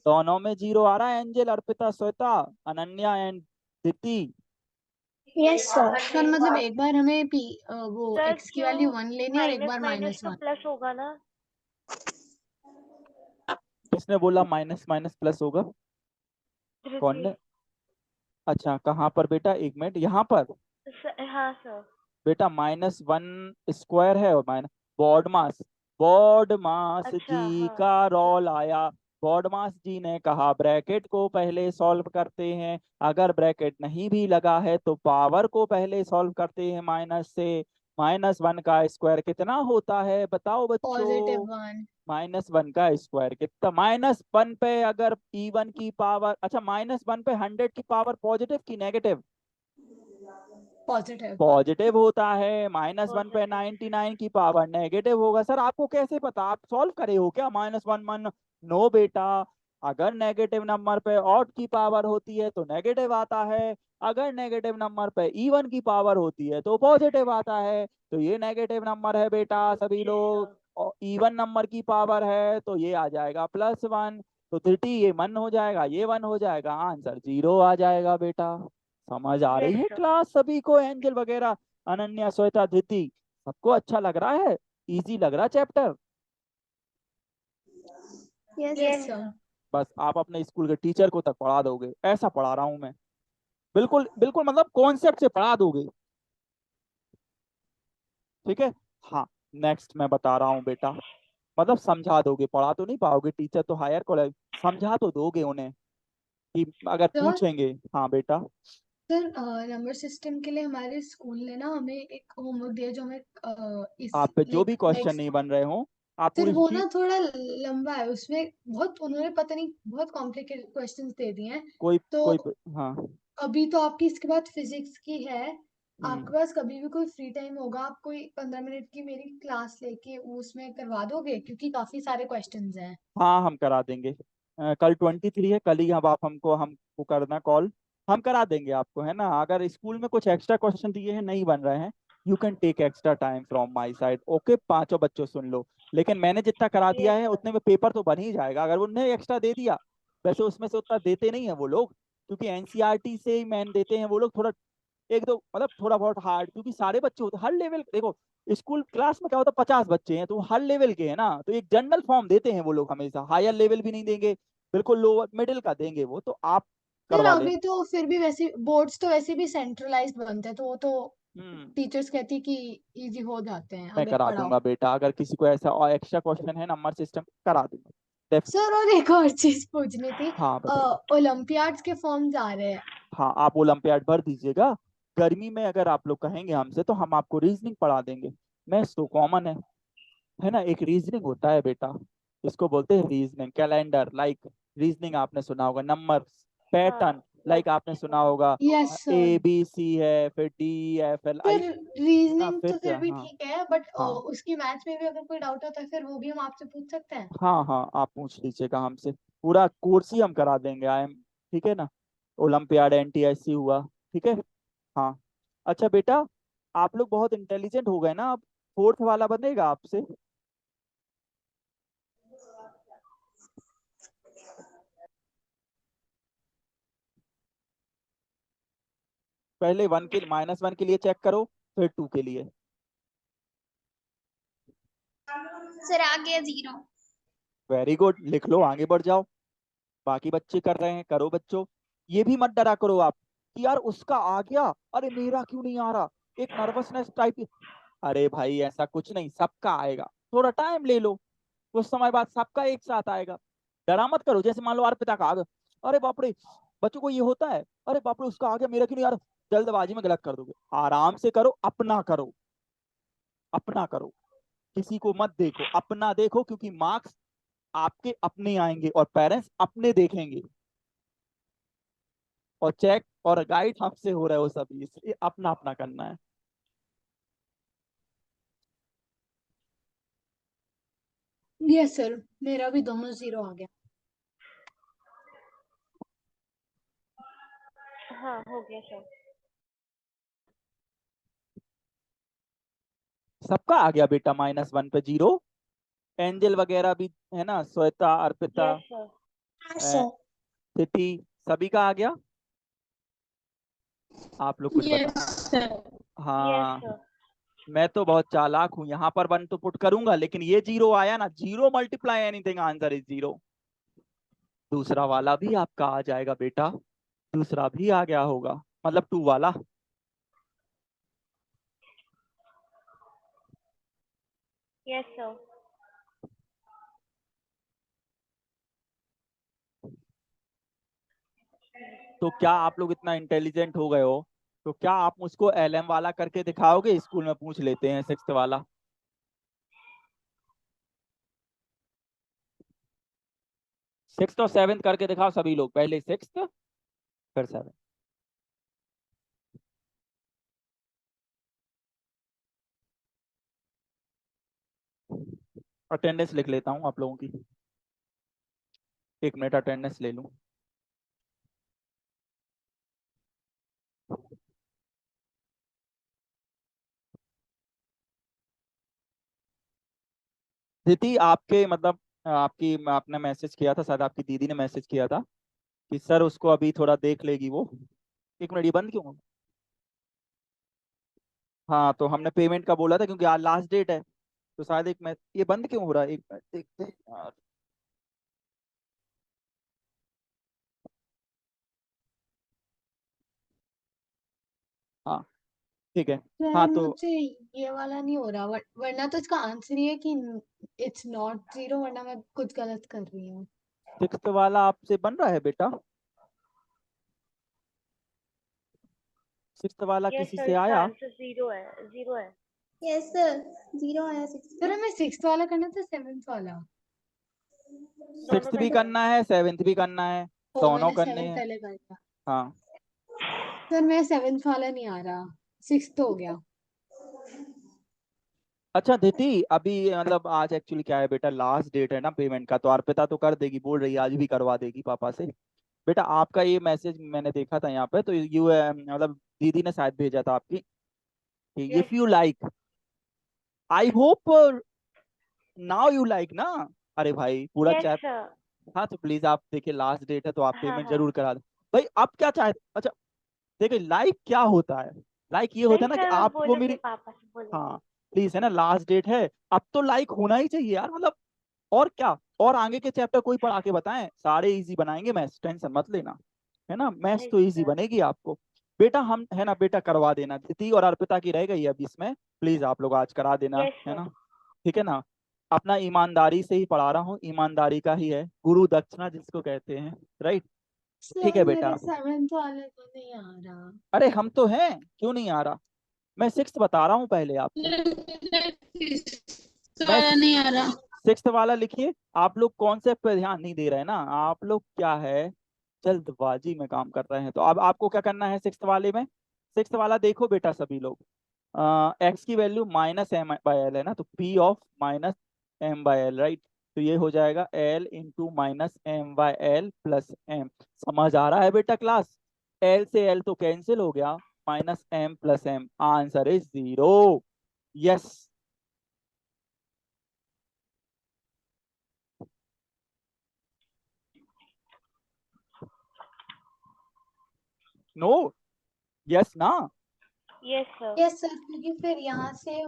दोनों में जीरो आ रहा है, angel, Arpita, Shweta, Ananya and Diti. Yes sir. Sir मतलब एक बार हमें वो सर एक्स की वैल्यू क्यों, 1 लेनी है और एक माइनस बार माइनस तो -1। प्लस होगा ना? किसने बोला माइनस माइनस प्लस होगा, कौन धृति। ने, अच्छा कहाँ पर बेटा, एक मिनट, यहाँ पर हाँ सर। बेटा -1 स्क्वायर है, और माइनस बॉड मास, बॉडमास अच्छा, जी हाँ। का रोल आया। बॉडमास जी ने कहा ब्रैकेट को पहले सॉल्व करते हैं, अगर ब्रैकेट नहीं भी लगा है तो पावर को पहले सॉल्व करते हैं माइनस से। -1 का स्क्वायर कितना होता है बताओ बच्चों? +1। -1 का स्क्वायर कितना? -1 पे अगर E1 की पावर, अच्छा -1 पे 100 की पावर पॉजिटिव की नेगेटिव? पॉजिटिव। पॉजिटिव होता है। -1 पे पॉजिटिव। 99 की पावर नेगेटिव होगा। सर आपको कैसे पता? आप सॉल्व करे हो क्या -1 नो बेटा, अगर नेगेटिव नंबर पे ऑड की पावर होती है तो नेगेटिव आता है, अगर नेगेटिव नंबर पे इवन की पावर होती है तो पॉजिटिव आता है। तो ये नेगेटिव नंबर है बेटा सभी लोग, और इवन नंबर की पावर है तो ये आ जाएगा +1। तो 30 ये 1 हो जाएगा, ये 1 हो जाएगा, आंसर 0 आ जाएगा बेटा। समझ आ रही यस है सर। क्लास सभी को? एंजल वगैरह, अनन्या, श्वेता, धृति, सबको अच्छा लग रहा है? इजी लग रहा है chapter? Yes yes sir. Sir. बस आप अपने स्कूल के टीचर को तक पढ़ा दोगे, ऐसा पढ़ा रहा हूं मैं। बिल्कुल बिल्कुल, मतलब कॉन्सेप्ट से पढ़ा दोगे। ठीक है। हाँ, नेक्स्ट मैं बता रहा हूँ बेटा, मतलब समझा दोगे, पढ़ा तो नहीं पाओगे, टीचर तो हायर कॉलेज, समझा तो दोगे उन्हें कि अगर सर पूछेंगे। हाँ बेटा। सर नंबर सिस्टम के लिए हमारे स्कूल ने ना हमें एक होमवर्क दिया जो हमें इस आप पे जो भी लाइक क्वेश्चन नेक्स्ट। नहीं बन रहे हो, आप सर पूरी वो शीट। ना थोड़ा लंबा है, उसमें बहुत उन्होंने पता नहीं बहुत कॉम्प्लिकेटेड क्वेश्चंस दे दिए हैं। कोई तो कोई हाँ। अभी तो आपकी इसके बाद फिजिक्स की है। हम्म। आपके पास कभी भी कोई फ्री टाइम होगा, आप कोई 15 मिनट की मेरी क्लास लेके उसमें करवा दोगे, क्योंकि काफी सारे क्वेश्चंस हैं। हाँ हम करा देंगे। कल 23 है, कल ही अब आप हमको करना कॉल, हम करा देंगे आपको, है ना? अगर स्कूल में कुछ एक्स्ट्रा क्वेश्चन दिए हैं नहीं बन रहे हैं, you can take extra time from my side. Okay, पांचों बच्चों सुन लो, लेकिन मैंने जितना करा दिया यस है सर। उतने में पेपर तो बन ही जाएगा। अगर उन्हें एक्स्ट्रा दे दिया, वैसे उसमें से उतना देते नहीं है वो लोग, क्योंकि एनसीईआरटी से ही मैन देते हैं वो लोग, थोड़ा एक दो मतलब थोड़ा बहुत हार्ड, क्योंकि सारे बच्चे होते हैं हर लेवल। देखो स्कूल क्लास में क्या होता है, 50 बच्चे हैं तो हर लेवल के हैं ना, तो एक जनरल फॉर्म देते हैं वो लोग, हमेशा हायर लेवल भी नहीं देंगे, बिल्कुल लोअर मिडिल का देंगे वो। तो आप सर करवा अभी लेना। तो फिर भी वैसे बोर्ड्स तो वैसे भी सेंट्रलाइज्ड बनते हैं, तो वो तो हम्म। टीचर्स कहती है कि इजी हो जाते हैं, मैं अब एक करा पढ़ाओ। दूंगा बेटा, अगर किसी को ऐसा और एक्स्ट्रा क्वेश्चन है नंबर सिस्टम, करा दूंगा डेफिनेटली। सर और एक और चीज पूछनी थी। हाँ बताइए। ओलंपियाड्स के फॉर्म्स आ रहे हैं। हाँ आप ओलंपियाड भर दीजिएगा। गर्मी में अगर आप लोग कहेंगे हमसे तो हम आपको रीजनिंग पढ़ा देंगे। मैथ्स तो कॉमन है ना? एक रीजनिंग होता है बेटा, इसको बोलते हैं रीजनिंग। कैलेंडर लाइक रीजनिंग आपने सुना होगा, नंबर हाँ। पैटर्न लाइक आपने सुना अच्छा। होगा, यस सर। ABC है, फिर DFLI, सर है ना? रीजनिंग फिर तो क्या? फिर भी हाँ ठीक है, बट हाँ उसकी मैथ्स में भी अगर कोई डाउट होता है फिर वो भी हम आपसे पूछ सकते हैं। हाँ हाँ, आप पूछ लीजिएगा हमसे, पूरा कोर्स ही हम करा देंगे। ठीक है ना? ओलंपियाड, NTSC हुआ, ठीक है। हाँ। अच्छा बेटा, आप लोग बहुत इंटेलिजेंट हो गए ना, अब फोर्थ वाला बनेगा आपसे। पहले -1 के लिए चेक करो, फिर 2 के लिए। सर आ गया 0। वेरी गुड, लिख लो, आगे बढ़ जाओ। बाकी बच्चे कर रहे हैं, करो बच्चों। ये भी मत डरा करो आप कि यार उसका आ गया, अरे मेरा क्यों नहीं आ रहा, एक नर्वसनेस टाइप की। अरे भाई ऐसा कुछ नहीं, सबका आएगा, थोड़ा टाइम ले लो, कुछ समय बाद सबका एक साथ आएगा। डरा मत करो। जैसे मान लो अर्पिता का आ गया, अरे बाप रे, बच्चों को ये होता है, अरे बाप रे उसका आ गया, मेरा क्यों नहीं यार, जल्दबाजी में गलत कर दोगे। आराम से करो, अपना करो, अपना करो, किसी को मत देखो, अपना देखो, क्योंकि मार्क्स आपके अपने आएंगे और पेरेंट्स अपने देखेंगे, और चेक और गाइड हमसे हो रहे हो सभी, इसलिए अपना अपना करना है। यस सर, मेरा भी दोनों 0 आ गया। हाँ, हो गया सर। सबका आ गया बेटा, -1 पे 0। एंजल वगैरह भी है ना, श्वेता, अर्पिता, यस सर। अ, तिथि, सभी का आ गया। आप लोग कुछ बता। Yes sir. यस हाँ, सर। मैं तो बहुत चालाक हूँ, यहाँ पर 1 तो पुट करूंगा, लेकिन ये 0 आया ना, 0 मल्टीप्लाई एनीथिंग, आंसर इज 0। दूसरा वाला भी आपका आ जाएगा बेटा, दूसरा भी आ गया होगा, मतलब 2 वाला। Yes sir. तो क्या आप लोग इतना इंटेलिजेंट हो गए हो, तो क्या आप मुझको LM वाला करके दिखाओगे? स्कूल में पूछ लेते हैं 6th वाला। सिक्स और 7th करके दिखाओ सभी लोग, पहले 6th फिर 7th। अटेंडेंस लिख लेता हूँ आप लोगों की, 1 मिनट अटेंडेंस ले लूं। दीदी आपके मतलब आपकी आपने मैसेज किया था, शायद आपकी दीदी ने मैसेज किया था कि सर उसको अभी थोड़ा देख लेगी वो। 1 मिनट, ये बंद क्यों हो? हाँ तो हमने पेमेंट का बोला था क्योंकि आज लास्ट डेट है, तो शायद एक मैं ये बंद क्यों हो रहा है, एक मिनट देखते हैं यार। हाँ ठीक है। हाँ सर तो मुझसे ये वाला नहीं हो रहा, वरना तो इसका आंसर ये है कि इट्स नॉट जीरो, वरना मैं कुछ गलत कर रही हूँ। 6th वाला आपसे बन रहा है बेटा? 6th वाला यस किसी सर, से इसका आया? आंसर जीरो है, जीरो है। यस सर, 0 आया 6 सर हमें 6th वाला करना था, 7th वाला। दोनों 6th भी करना है। करना है, 7th भी करना है, ओ दोनों मैंने करने 7th हैं। पहले कर दिया। हाँ सर मेरा 7th वाला नहीं आ रहा, 6th हो गया। अच्छा दीदी, अभी मतलब आज एक्चुअली क्या है बेटा, लास्ट डेट है ना पेमेंट का, तो अर्पिता तो कर देगी, बोल रही है आज भी करवा देगी पापा से। बेटा आपका ये मैसेज मैंने देखा था यहाँ पे, तो यू मतलब दीदी ने शायद भेजा था आपकी, yes if you sir. Like, I hope now you like ना। अरे भाई पूरा यस चैट। सर। हाँ तो प्लीज आप देखिए, लास्ट डेट है तो आप हाँ पेमेंट हाँ। जरूर करा दें। भाई आप क्या चाहते, अच्छा देखिए लाइक क्या होता है, लाइक ये होता नहीं है ना कि सर, मैं आपको बोलूंगी, मेरी, पापा से बोलूंगी। हाँ प्लीज है ना, लास्ट डेट है, अब तो लाइक होना ही चाहिए यार, मतलब और क्या। और आगे के चैप्टर कोई पढ़ा के बताएं, सारे इजी बनाएंगे मैथ्स, टेंशन मत लेना, है ना, मैथ्स यस तो इजी सर। बनेगी आपको। बेटा हम है ना बेटा करवा देना, तिथि और अर्पिता की रह गई अभी इसमें, प्लीज आप लोग आज करा देना, यस है सर। ना, ठीक है ना। अपना ईमानदारी से ही पढ़ा रहा हूँ, ईमानदारी का ही है गुरु दक्षिणा जिसको कहते हैं, राइट। ठीक है सर बेटा। मेरे 7th वाले को नहीं आ रहा। अरे हम तो हैं, क्यों नहीं आ रहा, मैं 6th बता रहा हूँ पहले आपको। मैं वाला नहीं आ रहा। 6th वाला लिखिए, आप लोग कॉन्सेप्ट पे ध्यान नहीं दे रहे ना, आप लोग क्या है जल्दबाजी में काम कर रहे हैं। तो अब आपको क्या करना है 6th वाले में, 6th वाला देखो बेटा सभी लोग, एक्स की वैल्यू -m/l है ना, तो p ऑफ -m/l, राइट। तो ये हो जाएगा l into -m/l plus m। समझ आ रहा है बेटा क्लास? l से l तो कैंसिल हो गया, -m plus m, answer is 0। Yes. No. Yes ना। Yes sir. यस सर, क्योंकि फिर यहाँ से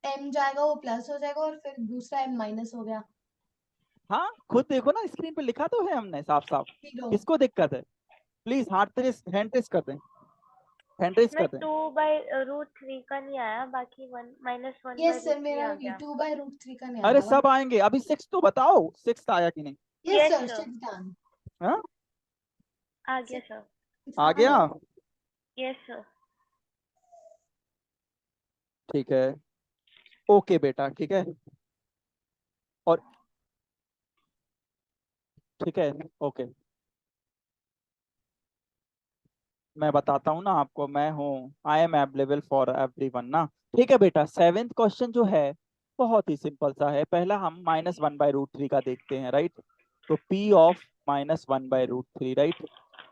m जाएगा वो प्लस हो जाएगा, और फिर दूसरा m माइनस हो गया। हाँ खुद देखो ना, स्क्रीन पे लिखा तो है हमने साफ साफ, 0। किसको दिक्कत है? प्लीज हाथ ट्रेस, हैंड ट्रेस कर दें, हैंड ट्रेस इसमें कर दें। 2/√3 का नहीं आया, बाकी यस सर, -1/√3 मेरा आ गया। 2/√3 का नहीं आ अरे रहा। सब आएंगे, अभी 6 तो बताओ, 6 आया कि नहीं? Yes yes sir, sir, 6 done. हाँ आ गया सर। आ आ गया, गया। Yes sir. ठीक है, ओके बेटा, ठीक है, और ठीक है, ओके, मैं बताता हूँ ना आपको, मैं हूँ, I am available for everyone ना। ठीक है बेटा, 7th क्वेश्चन जो है बहुत ही सिंपल सा है, पहला हम -1/√3 का देखते हैं, राइट। तो p ऑफ -1/√3, राइट।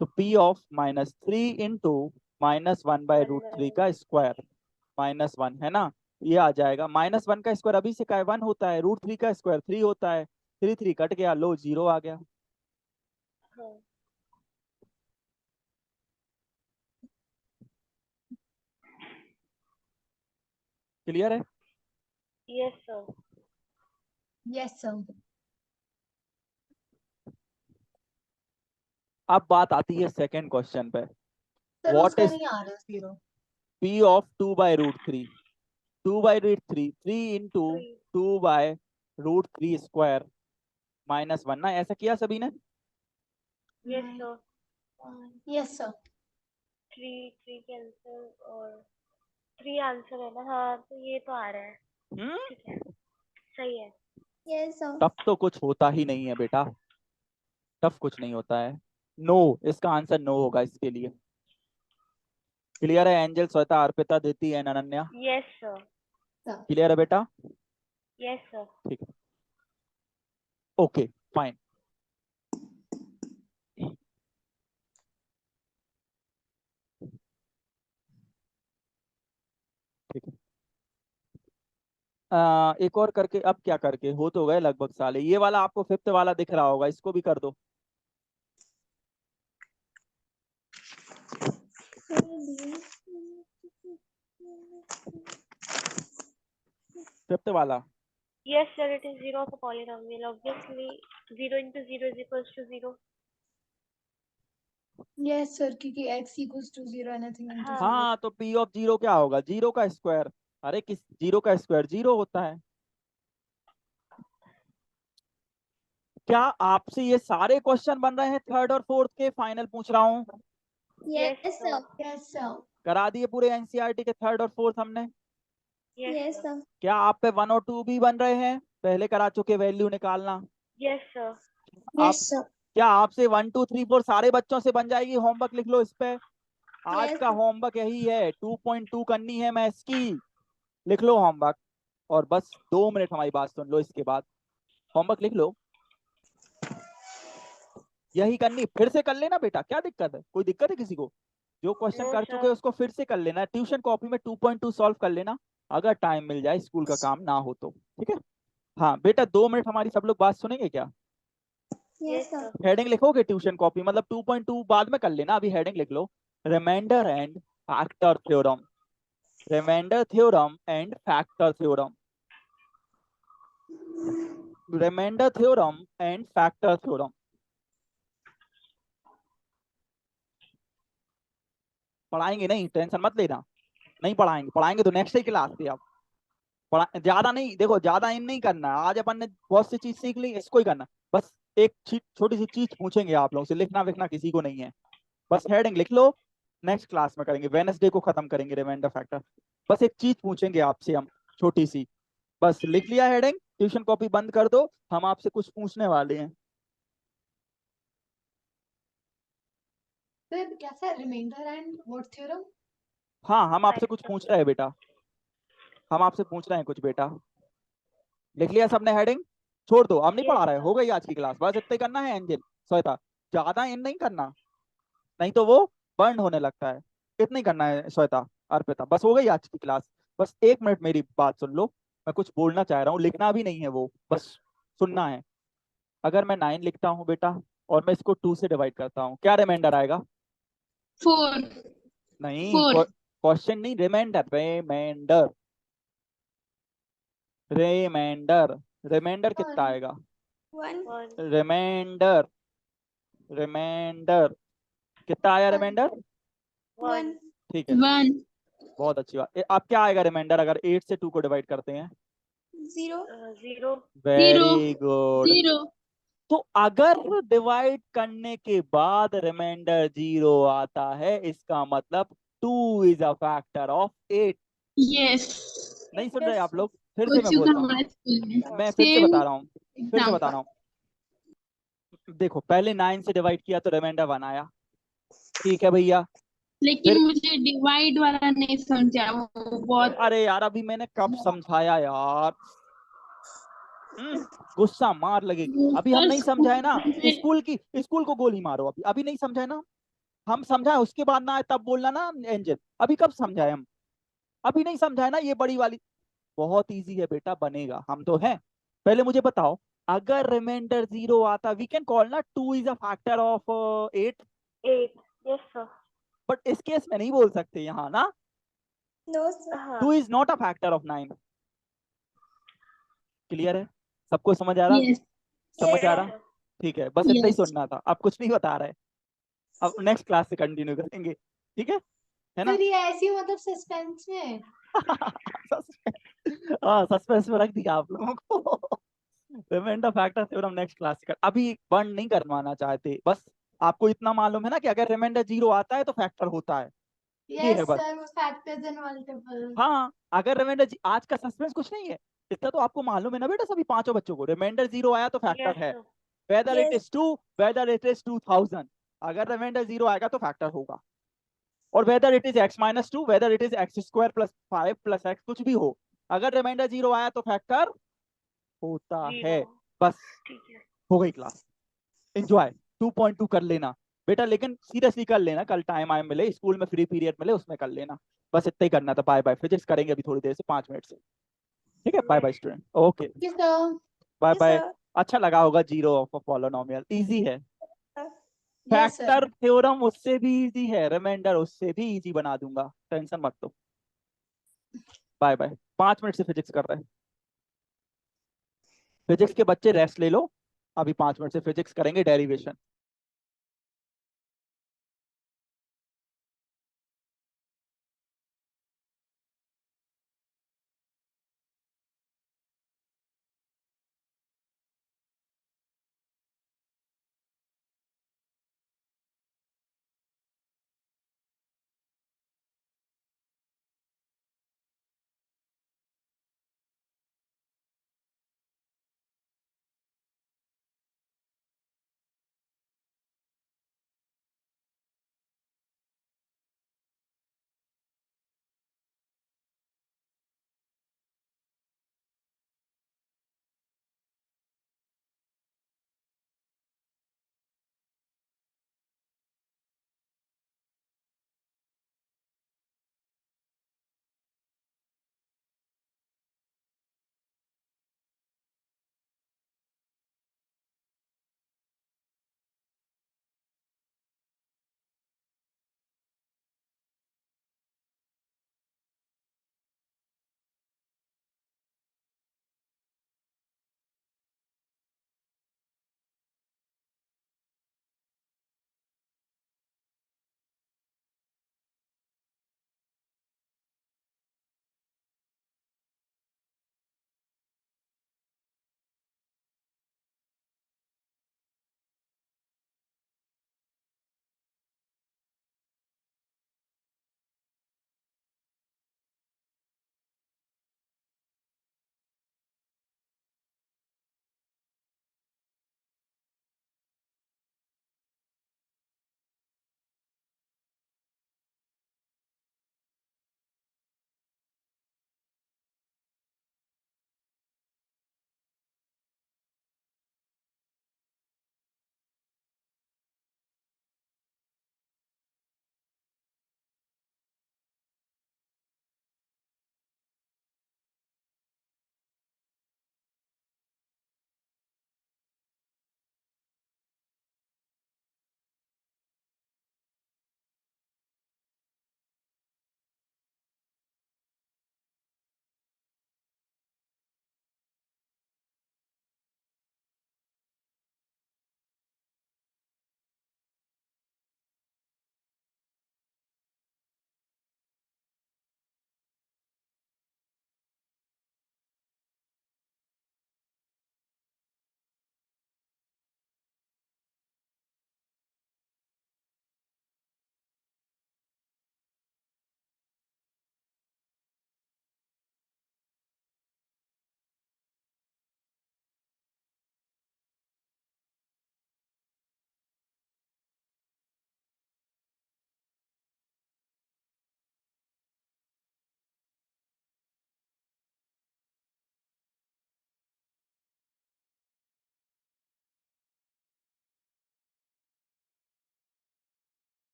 तो p ऑफ -3 इंटू -1/√3 का स्क्वायर, -1 है ना, ये आ जाएगा, -1 का स्क्वायर अभी से का 1 होता है, √3 का स्क्वायर 3 होता है, 3 3 कट गया, लो 0 आ गया। हाँ। क्लियर है? Yes sir. Yes sir. अब बात आती है सेकंड क्वेश्चन पे, सर व्हाट उसका इज नहीं आ रहा 0। p of 2/√3, 2/√3, 3 into 3। 2/√3 स्क्वायर -1 ना, ऐसा किया सभी ने? Yes sir. Yes sir. 3 के आंसर और 3 आंसर है ना, हाँ तो ये तो आ रहा है, ठीक है, सही है। Yes sir. टफ तो कुछ होता ही नहीं है बेटा, टफ कुछ नहीं होता है। नो, इसका आंसर नो होगा इसके लिए। क्लियर है एंजल, श्वेता, अर्पिता, देती है, अनन्या? Yes sir. क्लियर है बेटा? Yes sir. ठीक है, ओके फाइन। ठीक है, एक और करके, अब क्या करके हो तो गए लगभग साले। ये वाला आपको फिफ्थ वाला दिख रहा होगा, इसको भी कर दो। फिफ्थ वाला। Yes, sir, it is 0 of a polynomial. Obviously, 0 into 0 is equals to 0. Yes sir, क्योंकि x equals to 0 anything into हाँ। 0। हाँ, तो पी ऑफ जीरो क्या होगा? जीरो का स्क्वायर। अरे किस जीरो का स्क्वायर? जीरो होता है। क्या आपसे ये सारे क्वेश्चन बन रहे हैं थर्ड और फोर्थ के? फाइनल पूछ रहा हूँ। Yes, sir. Yes sir. करा दिए पूरे एनसीईआरटी के थर्ड और फोर्थ हमने। Yes, sir. क्या आप पे 1 और 2 भी बन रहे हैं? पहले करा चुके, वैल्यू निकालना। Yes, sir. आप क्या आपसे 1 2 3 4 सारे बच्चों से बन जाएगी? होमवर्क लिख लो इस पे। आज का होमवर्क यही है, 2.2 करनी है मैथ्स की। लिख लो होमवर्क, और बस 2 मिनट हमारी बात सुन लो, इसके बाद होमवर्क लिख लो। यही करनी, फिर से कर लेना बेटा, क्या दिक्कत है? कोई दिक्कत है किसी को? जो क्वेश्चन No, कर sir. चुके हैं उसको फिर से कर लेना। ट्यूशन कॉपी में 2.2 सॉल्व कर लेना, अगर टाइम मिल जाए, स्कूल का काम ना हो तो। ठीक है? हाँ बेटा, 2 मिनट हमारी सब लोग बात सुनेंगे क्या? Yes, sir. हेडिंग लिखोगे ट्यूशन कॉपी, मतलब 2.2 बाद में कर लेना, अभी हेडिंग लिख लो। Reminder and factor theorem. Reminder theorem and factor theorem. Reminder theorem and factor theorem. पढ़ाएंगे नहीं, टेंशन मत लेना। नहीं पढ़ाएंगे, पढ़ाएंगे तो नेक्स्ट ही क्लास से। आप ज्यादा नहीं, देखो ज्यादा इन नहीं करना। आज अपन ने बहुत सी चीज सीख ली, इसको ही करना। बस एक छोटी सी चीज पूछेंगे आप लोगों से, लिखना विखना किसी को नहीं है। बस हेडिंग लिख लो, नेक्स्ट क्लास में करेंगे, वेडनेसडे को खत्म करेंगे रिमाइंडर फैक्टर। बस एक चीज पूछेंगे आपसे हम, छोटी सी। बस लिख लिया हेडिंग, ट्यूशन कॉपी बंद कर दो, हम आपसे कुछ पूछने वाले हैं। सर कैसा है रिमाइंडर एंड व्हाट थ्योरम? हाँ, हम आपसे कुछ पूछ रहे हैं बेटा, हम आपसे पूछ रहे हैं कुछ बेटा। लिख लिया सबने हेडिंग? छोड़ दो, अब नहीं Yes, पढ़ा रहे, sir. हो गई आज की क्लास। बस इतना ही करना है एंजल, श्वेता, ज्यादा इन नहीं करना, नहीं तो वो बर्न होने लगता है। इतना ही करना है श्वेता, अर्पिता, बस हो गई आज की क्लास। बस 1 मिनट मेरी बात सुन लो, मैं कुछ बोलना चाह रहा हूँ, लिखना भी नहीं है वो, बस सुनना है। अगर मैं 9 लिखता हूँ बेटा, और मैं इसको 2 से डिवाइड करता हूँ, क्या रिमाइंडर आएगा? 4 नहीं, 4 क्वेश्चन नहीं, रिमाइंडर, रिमाइंडर, रिमाइंडर। रिमाइंडर कितना आएगा? 1 1. रिमाइंडर, रिमाइंडर कितना आया रिमाइंडर? 1. ठीक है, 1 बहुत अच्छी बात। अब क्या आएगा रिमाइंडर अगर 8 से 2 को डिवाइड करते हैं? 0। 0. Very good. 0 तो अगर डिवाइड करने के बाद रिमाइंडर 0 आता है, इसका मतलब 2 is a factor of 8। Yes नहीं सुन रहे आप लोग? फिर हो से मैं चुका बोलता हूँ, हमारे स्कूल में मैं फिर से सेम बता रहा हूँ, फिर से बता एग्जांपल। रहा हूँ। देखो, पहले 9 से डिवाइड किया तो रिमाइंडर 1 आया, ठीक है भैया। लेकिन फिर मुझे डिवाइड वाला नहीं समझा, वो बहुत अरे यार, अभी मैंने कब समझाया यार? गुस्सा मार लगेगी। अभी हम नहीं समझाए ना, स्कूल को गोली मारो। अभी अभी नहीं समझाए ना, हम समझाए उसके बाद ना आए तब बोलना ना एंजल। अभी कब समझाए हम? अभी नहीं समझाए ना, ये बड़ी वाली। बहुत इजी है बेटा, बनेगा, हम तो हैं। पहले मुझे बताओ, अगर रिमाइंडर 0 आता, वी कैन कॉल ना 2 is a factor of 8, 8. Yes, sir. But इस केस में नहीं बोल सकते यहाँ ना। No sir. हाँ. 2 is not a factor of 9। Clear है? सबको समझ आ रहा? यस समझ आ Yes, रहा? sir. ठीक है, बस इतना ही यस सुनना था, अब कुछ नहीं बता रहे। अब नेक्स्ट क्लास से कंटिन्यू करेंगे, ठीक है ना? सर ये ऐसी मतलब सस्पेंस में। हाँ, सस्पेंस में रख दिया आप लोगों को। Remainder factor theorem next class कर, अभी बंद नहीं करवाना चाहते, बस आपको इतना मालूम है ना कि अगर रिमाइंडर 0 आता है तो फैक्टर होता है, ये है यस बस। Sir, factors and multiple. हाँ, अगर रिमाइंडर आज का सस्पेंस कुछ नहीं है, इतना तो आपको मालूम है ना बेटा, सभी पांचों बच्चों को रिमाइंडर 0 आया तो फैक्टर यस है, sir. Whether it yes is 2 whether it is 2000, अगर रिमाइंडर 0 आएगा तो फैक्टर होगा। और whether it is x-2 whether it is x² + 5 + x कुछ भी हो, अगर रिमाइंडर 0 आया तो फैक्टर होता है 0। बस। ठीक है। हो गई क्लास, एंजॉय। 2.2 कर लेना बेटा, लेकिन सीरियसली कर लेना, कल टाइम आए मिले स्कूल में, फ्री पीरियड मिले उसमें कर लेना, बस इतना ही करना था। बाय बाय, फिजिक्स करेंगे अभी थोड़ी देर से, 5 मिनट से। ठीक है, bye bye next. Student, okay yes sir. Bye yes bye. Sir. अच्छा लगा होगा जीरो ऑफ पॉलिनोमियल, इजी है। Yes sir. फैक्टर थ्योरम उससे भी इजी है, रिमाइंडर उससे भी इजी बना दूंगा, टेंशन मत लो। बाय बाय, 5 मिनट से फिजिक्स कर रहे हैं। फिजिक्स के बच्चे रेस्ट ले लो, अभी 5 मिनट से फिजिक्स करेंगे, डेरिवेशन।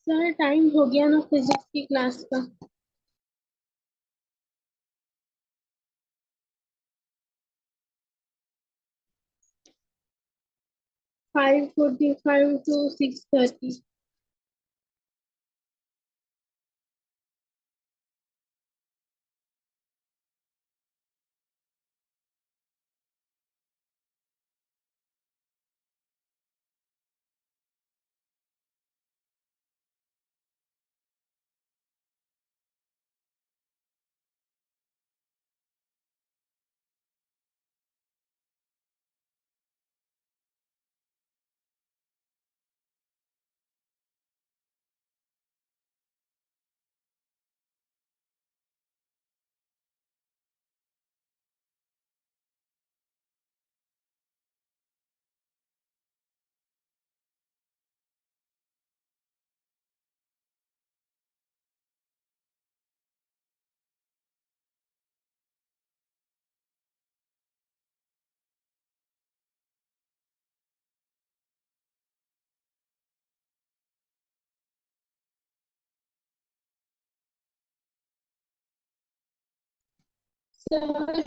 सर टाइम हो गया ना फिजिक्स की क्लास का। 5:45 to 6:30। सर